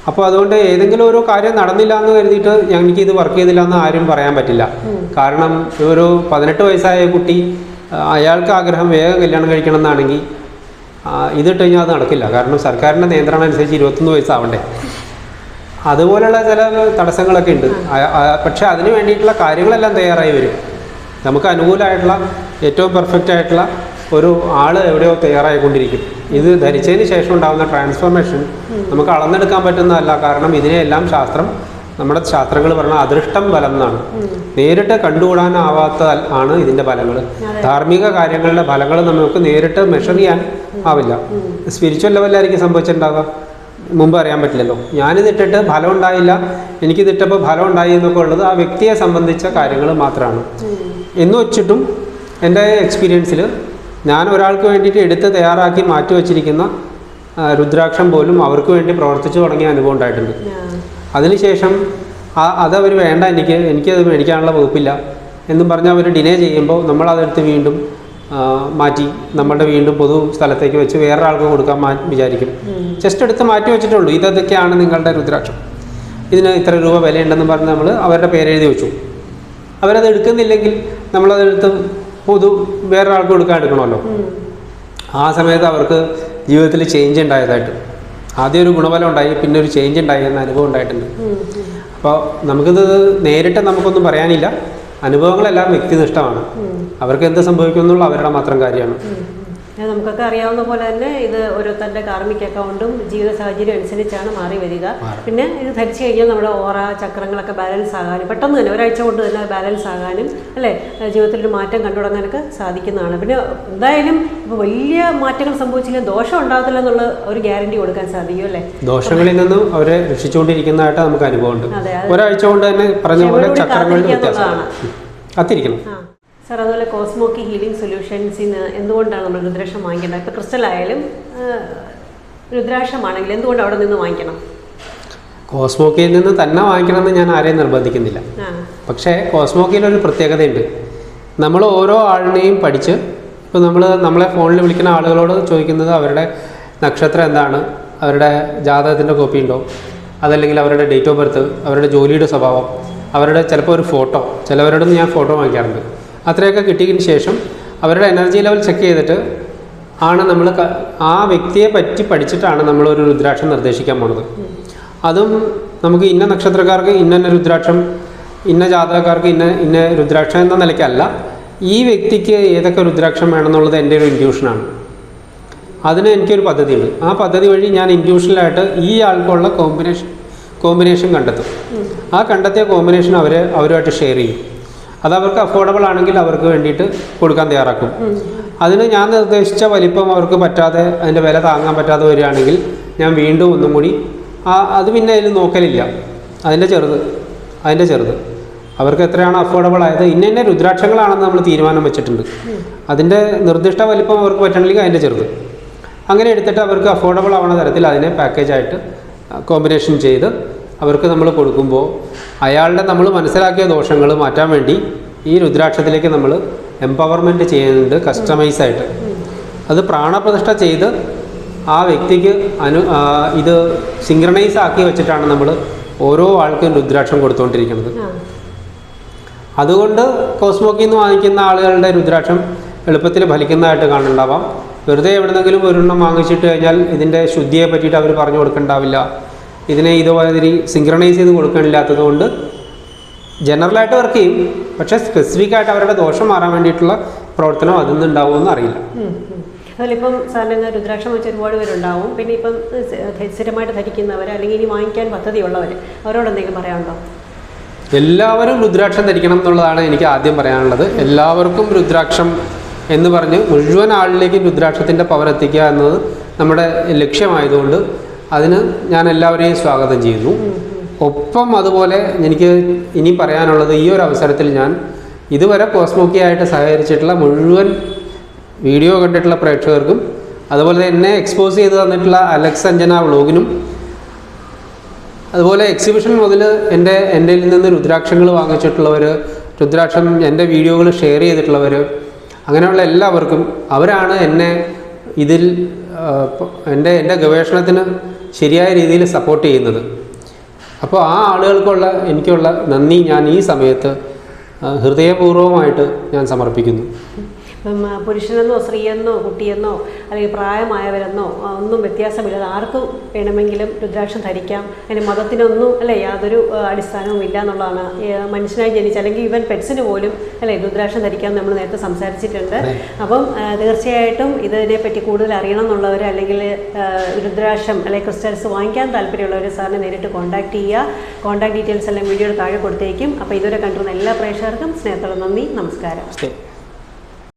S1: അപ്പോൾ അതുകൊണ്ട് ഏതെങ്കിലും ഒരു കാര്യം നടന്നില്ല എന്ന് കരുതിയിട്ട് എനിക്കിത് വർക്ക് ചെയ്തില്ല എന്ന് ആരും പറയാൻ പറ്റില്ല. കാരണം ഒരു 18 വയസ്സായ കുട്ടി അയാൾക്ക് ആഗ്രഹം വേഗം കല്യാണം കഴിക്കണം എന്നാണെങ്കിൽ ഇതിട്ട് കഴിഞ്ഞാൽ അത് നടക്കില്ല. കാരണം സർക്കാരിൻ്റെ നിയന്ത്രണം അനുസരിച്ച് 21 വയസ്സാവണ്ടേ. അതുപോലെയുള്ള ചില തടസ്സങ്ങളൊക്കെ ഉണ്ട്. പക്ഷേ അതിന് വേണ്ടിയിട്ടുള്ള കാര്യങ്ങളെല്ലാം തയ്യാറായി വരും. നമുക്ക് അനുകൂലമായിട്ടുള്ള ഏറ്റവും പെർഫെക്റ്റ് ആയിട്ടുള്ള ഒരു ആൾ എവിടെയോ തയ്യാറായിക്കൊണ്ടിരിക്കും. ഇത് ധരിച്ചതിന് ശേഷം ഉണ്ടാകുന്ന ട്രാൻസ്ഫോർമേഷൻ നമുക്ക് അളന്നെടുക്കാൻ പറ്റുന്നതല്ല. കാരണം ഇതിനെയെല്ലാം നമ്മുടെ ശാസ്ത്രങ്ങൾ പറഞ്ഞ അദൃഷ്ടം ഫലം എന്നാണ്. നേരിട്ട് കണ്ടുകൂടാനാവാത്ത ആണ് ഇതിൻ്റെ ഫലങ്ങൾ. ധാർമ്മിക കാര്യങ്ങളുടെ ഫലങ്ങൾ നമുക്ക് നേരിട്ട് മെഷർ ചെയ്യാൻ ആവില്ല. സ്പിരിച്വൽ ലെവലിലായിരിക്കും സംഭവിച്ചിട്ടുണ്ടാവുക, മുമ്പ് അറിയാൻ പറ്റില്ലല്ലോ. ഞാനിതിട്ടിട്ട് ഫലം ഉണ്ടായില്ല, എനിക്കിതിട്ടപ്പോൾ ഫലം ഉണ്ടായി എന്നൊക്കെ ഉള്ളത് ആ വ്യക്തിയെ സംബന്ധിച്ച കാര്യങ്ങൾ മാത്രമാണ്. എന്ന് വെച്ചിട്ടും എൻ്റെ എക്സ്പീരിയൻസിൽ ഞാൻ ഒരാൾക്ക് വേണ്ടിയിട്ട് എടുത്ത് തയ്യാറാക്കി മാറ്റി വച്ചിരിക്കുന്ന രുദ്രാക്ഷം പോലും അവർക്ക് വേണ്ടി പ്രവർത്തിച്ചു തുടങ്ങിയ അനുഭവം ഉണ്ടായിട്ടുണ്ട്. അതിനുശേഷം അതവർ വേണ്ട, എനിക്കത് മേടിക്കാനുള്ള വകുപ്പില്ല എന്നും പറഞ്ഞ് അവർ ഡിനേ ചെയ്യുമ്പോൾ നമ്മളതെടുത്ത് വീണ്ടും മാറ്റി നമ്മളുടെ വീണ്ടും പൊതു സ്ഥലത്തേക്ക് വെച്ച് വേറൊരാൾക്ക് കൊടുക്കാൻ വിചാരിക്കും. ജസ്റ്റ് എടുത്ത് മാറ്റി വെച്ചിട്ടുള്ളൂ. ഇതൊക്കെയാണ് നിങ്ങളുടെ രുദ്രാക്ഷം, ഇതിന് ഇത്ര രൂപ വിലയുണ്ടെന്ന് പറഞ്ഞ് നമ്മൾ അവരുടെ പേരെഴുതി വെച്ചു. അവരത് എടുക്കുന്നില്ലെങ്കിൽ നമ്മളതെടുത്ത് വേറൊരാൾക്ക് കൊടുക്കാൻ എടുക്കണമല്ലോ. ആ സമയത്ത് അവർക്ക് ജീവിതത്തിൽ ചേഞ്ച് ഉണ്ടായതായിട്ട്, ആദ്യം ഒരു ഗുണഫലം ഉണ്ടായി, പിന്നെ ഒരു ചേഞ്ച് ഉണ്ടായി എന്ന അനുഭവം ഉണ്ടായിട്ടുണ്ട്. അപ്പോൾ നമുക്കിത് നേരിട്ട് നമുക്കൊന്നും പറയാനില്ല. അനുഭവങ്ങളെല്ലാം വ്യക്തിനിഷ്ഠമാണ്. അവർക്ക് എന്ത് സംഭവിക്കുമെന്നുള്ള അവരുടെ മാത്രം കാര്യമാണ്.
S2: നമുക്കൊക്കെ അറിയാവുന്ന പോലെ തന്നെ ഇത് ഓരോരുത്തരുടെ കാർമിക് അക്കൗണ്ടും ജീവിത സാഹചര്യം അനുസരിച്ചാണ് മാറി വരിക. പിന്നെ ഇത് ധരിച്ചു കഴിഞ്ഞാൽ നമ്മുടെ ഓറ ചക്രങ്ങളൊക്കെ ബാലൻസ് ആകാനും പെട്ടെന്ന് തന്നെ ഒരാഴ്ച കൊണ്ട് തന്നെ ബാലൻസ് ആകാനും അല്ലേ ജീവിതത്തിലൊരു മാറ്റം കണ്ടുതുടങ്ങാനൊക്കെ സാധിക്കുന്നതാണ്. പിന്നെ എന്തായാലും ഇപ്പോൾ വലിയ മാറ്റങ്ങൾ സംഭവിച്ചില്ല, ദോഷം ഉണ്ടാകത്തില്ല എന്നുള്ള ഒരു ഗ്യാരണ്ടി കൊടുക്കാൻ സാധിക്കും അല്ലേ.
S1: ദോഷങ്ങളിൽ നിന്നും അവരെ രക്ഷിച്ചുകൊണ്ടിരിക്കുന്നതായിട്ട് നമുക്ക് അനുഭവമുണ്ട്. ഒരാഴ്ച കൊണ്ട് തന്നെ പറഞ്ഞ പോലെ ചക്രങ്ങളുടെ വ്യത്യാസം കാത്തിരിക്കണം.
S2: സാർ, അതുപോലെ കോസ്മോക്കി ഹീലിംഗ് സൊല്യൂഷൻസിന് എന്തുകൊണ്ടാണ് നമ്മൾ രുദ്രാക്ഷം വാങ്ങിക്കേണ്ടത്? ഇപ്പോൾ ക്രിസ്റ്റൽ ആയാലും രുദ്രാക്ഷമാണെങ്കിൽ എന്തുകൊണ്ട് അവിടെ നിന്ന് വാങ്ങിക്കണം?
S1: കോസ്മോക്കിയിൽ നിന്ന് തന്നെ വാങ്ങിക്കണമെന്ന് ഞാൻ ആരെയും നിർബന്ധിക്കുന്നില്ല. പക്ഷേ കോസ്മോക്കിയിലൊരു പ്രത്യേകതയുണ്ട്. നമ്മൾ ഓരോ ആളിനെയും പഠിച്ച് ഇപ്പോൾ നമ്മളെ ഫോണിൽ വിളിക്കുന്ന ആളുകളോട് ചോദിക്കുന്നത് അവരുടെ നക്ഷത്രം എന്താണ്, അവരുടെ ജാതകത്തിൻ്റെ കോപ്പി ഉണ്ടോ, അതല്ലെങ്കിൽ അവരുടെ ഡേറ്റ് ഓഫ് ബർത്ത്, അവരുടെ ജോലിയുടെ സ്വഭാവം, അവരുടെ ചിലപ്പോൾ ഒരു ഫോട്ടോ, ചിലവരോടും ഞാൻ ഫോട്ടോ വാങ്ങിക്കാറുണ്ട്. അത്രയൊക്കെ കിട്ടിയതിന് ശേഷം അവരുടെ എനർജി ലെവൽ ചെക്ക് ചെയ്തിട്ട് ആണ് നമ്മൾ ആ വ്യക്തിയെ പറ്റി പഠിച്ചിട്ടാണ് നമ്മളൊരു രുദ്രാക്ഷം നിർദ്ദേശിക്കാൻ പോണത്. അതും നമുക്ക് ഇന്ന നക്ഷത്രക്കാർക്ക് ഇന്ന രുദ്രാക്ഷം, ഇന്ന ജാതകക്കാർക്ക് ഇന്ന രുദ്രാക്ഷം എന്ന നിലയ്ക്കല്ല, ഈ വ്യക്തിക്ക് ഏതൊക്കെ രുദ്രാക്ഷം വേണമെന്നുള്ളത് എൻ്റെ ഒരു ഇൻഡ്യൂഷനാണ്. അതിന് എനിക്കൊരു പദ്ധതിയുണ്ട്. ആ പദ്ധതി വഴി ഞാൻ ഇൻഡ്യൂഷനിലായിട്ട് ഈ ആൾക്കുള്ള കോമ്പിനേഷൻ കണ്ടെത്തും. ആ കണ്ടെത്തിയ കോമ്പിനേഷൻ അവരുമായിട്ട് ഷെയർ ചെയ്യും. അത് അവർക്ക് അഫോർഡബിൾ ആണെങ്കിൽ അവർക്ക് വേണ്ടിയിട്ട് കൊടുക്കാൻ തയ്യാറാക്കും. അതിന് ഞാൻ നിർദ്ദേശിച്ച വലിപ്പം അവർക്ക് പറ്റാതെ, അതിൻ്റെ വില താങ്ങാൻ പറ്റാതെ വരികയാണെങ്കിൽ ഞാൻ വീണ്ടും ഒന്നും കൂടി അത് പിന്നെ അതിൽ നോക്കലില്ല. അതിൻ്റെ ചെറുത് അവർക്ക് എത്രയാണ് അഫോർഡബിൾ ആയത്, ഇന്ന രുദ്രാക്ഷങ്ങളാണെന്ന് നമ്മൾ തീരുമാനം വെച്ചിട്ടുണ്ട്. അതിൻ്റെ നിർദ്ദിഷ്ട വലിപ്പം അവർക്ക് പറ്റണമെങ്കിൽ അതിൻ്റെ ചെറുത്, അങ്ങനെ എടുത്തിട്ട് അവർക്ക് അഫോർഡബിൾ ആവുന്ന തരത്തിൽ അതിനെ പാക്കേജായിട്ട് കോമ്പിനേഷൻ ചെയ്ത് അവർക്ക് നമ്മൾ കൊടുക്കുമ്പോൾ അയാളുടെ നമ്മൾ മനസ്സിലാക്കിയ ദോഷങ്ങൾ മാറ്റാൻ വേണ്ടി ഈ രുദ്രാക്ഷത്തിലേക്ക് നമ്മൾ എംപവർമെൻറ്റ് ചെയ്യുന്നുണ്ട് കസ്റ്റമൈസായിട്ട്. അത് പ്രാണപ്രതിഷ്ഠ ചെയ്ത് ആ വ്യക്തിക്ക് ഇത് സിങ്ക്രണൈസ് ആക്കി വെച്ചിട്ടാണ് നമ്മൾ ഓരോ ആൾക്കും രുദ്രാക്ഷം കൊടുത്തുകൊണ്ടിരിക്കുന്നത്. അതുകൊണ്ട് കോസ്മോക്കിൽ നിന്ന് വാങ്ങിക്കുന്ന ആളുകളുടെ രുദ്രാക്ഷം എളുപ്പത്തിൽ ഫലിക്കുന്നതായിട്ട് കാണുന്നുണ്ടാവാം. വെറുതെ എവിടെന്നെങ്കിലും ഒരെണ്ണം വാങ്ങിച്ചിട്ട് കഴിഞ്ഞാൽ ഇതിൻ്റെ ശുദ്ധിയെ പറ്റിയിട്ട് അവർ പറഞ്ഞു കൊടുക്കണ്ടാവില്ല. ഇതിനെ ഇതുമാതിരി സിങ്ക്രണൈസ് ചെയ്ത് കൊടുക്കണില്ലാത്തത് കൊണ്ട് ജനറലായിട്ട് വർക്ക് ചെയ്യും, പക്ഷേ സ്പെസിഫിക് ആയിട്ട് അവരുടെ ദോഷം മാറാൻ വേണ്ടിയിട്ടുള്ള പ്രവർത്തനം അതിൽ നിന്നുണ്ടാവുമെന്ന് അറിയില്ല.
S2: അതിലിപ്പം സാറിന് രുദ്രാക്ഷം വെച്ച് ഒരുപാട് പേരുണ്ടാവും. പിന്നെ ഇപ്പം സ്ഥിരമായിട്ട് ധരിക്കുന്നവർ അല്ലെങ്കിൽ ഇനി വാങ്ങിക്കാൻ പദ്ധതിയുള്ളവർ അവരോട് എന്തെങ്കിലും പറയാനുണ്ടോ?
S1: എല്ലാവരും രുദ്രാക്ഷം ധരിക്കണം എന്നുള്ളതാണ് എനിക്ക് ആദ്യം പറയാനുള്ളത്. എല്ലാവർക്കും രുദ്രാക്ഷം എന്ന് പറഞ്ഞ് മുഴുവൻ ആളിലേക്കും രുദ്രാക്ഷത്തിൻ്റെ പവർ എത്തിക്കുക എന്നത് നമ്മുടെ ലക്ഷ്യമായതുകൊണ്ട് അതിന് ഞാൻ എല്ലാവരെയും സ്വാഗതം ചെയ്യുന്നു. ഒപ്പം അതുപോലെ എനിക്ക് ഇനി പറയാനുള്ളത്, ഈ ഒരു അവസരത്തിൽ ഞാൻ ഇതുവരെ കോസ്മോക്കിയായിട്ട് സഹകരിച്ചിട്ടുള്ള മുഴുവൻ വീഡിയോ കണ്ടിട്ടുള്ള പ്രേക്ഷകർക്കും അതുപോലെ എന്നെ എക്സ്പോസ് ചെയ്ത് തന്നിട്ടുള്ള അലക്സ് അഞ്ജന വ്ളോഗിനും അതുപോലെ എക്സിബിഷൻ മുതൽ എൻ്റെ നിന്ന് രുദ്രാക്ഷങ്ങൾ വാങ്ങിച്ചിട്ടുള്ളവർ, രുദ്രാക്ഷം എൻ്റെ വീഡിയോകൾ ഷെയർ ചെയ്തിട്ടുള്ളവർ, അങ്ങനെയുള്ള എല്ലാവർക്കും അവരാണ് എന്നെ ഇതിൽ എൻ്റെ ഗവേഷണത്തിന് ശരിയായ രീതിയിൽ സപ്പോർട്ട് ചെയ്യുന്നത്. അപ്പോൾ ആ എനിക്കുള്ള നന്ദി ഞാൻ ഈ സമയത്ത് ഹൃദയപൂർവ്വമായിട്ട് ഞാൻ സമർപ്പിക്കുന്നു.
S2: ഇപ്പം പുരുഷനെന്നോ സ്ത്രീയെന്നോ കുട്ടിയെന്നോ അല്ലെങ്കിൽ പ്രായമായവരെന്നോ ഒന്നും വ്യത്യാസമില്ലാതെ ആർക്കും വേണമെങ്കിലും രുദ്രാക്ഷം ധരിക്കാം. അതിന് മതത്തിനൊന്നും അല്ലേ യാതൊരു അടിസ്ഥാനവും ഇല്ല എന്നുള്ളതാണ്. മനുഷ്യനായി ജനിച്ച അല്ലെങ്കിൽ ഈവൻ പെറ്റ്സിന് പോലും അല്ലേ രുദ്രാക്ഷം ധരിക്കാൻ നമ്മൾ നേരത്തെ സംസാരിച്ചിട്ടുണ്ട്. അപ്പം തീർച്ചയായിട്ടും ഇതിനെപ്പറ്റി കൂടുതൽ അറിയണം എന്നുള്ളവർ അല്ലെങ്കിൽ രുദ്രാക്ഷം അല്ലെങ്കിൽ ക്രിസ്റ്റൽസ് വാങ്ങിക്കാൻ താല്പര്യമുള്ളവർ സാറിനെ നേരിട്ട് കോൺടാക്ട് ചെയ്യുക. കോൺടാക്ട് ഡീറ്റെയിൽസ് എല്ലാം വീഡിയോയുടെ താഴെ കൊടുത്തേക്കും. അപ്പോൾ ഇതുവരെ കണ്ടിരുന്ന എല്ലാ പ്രേക്ഷകർക്കും സ്നേഹത്തോടെ നന്ദി, നമസ്കാരം.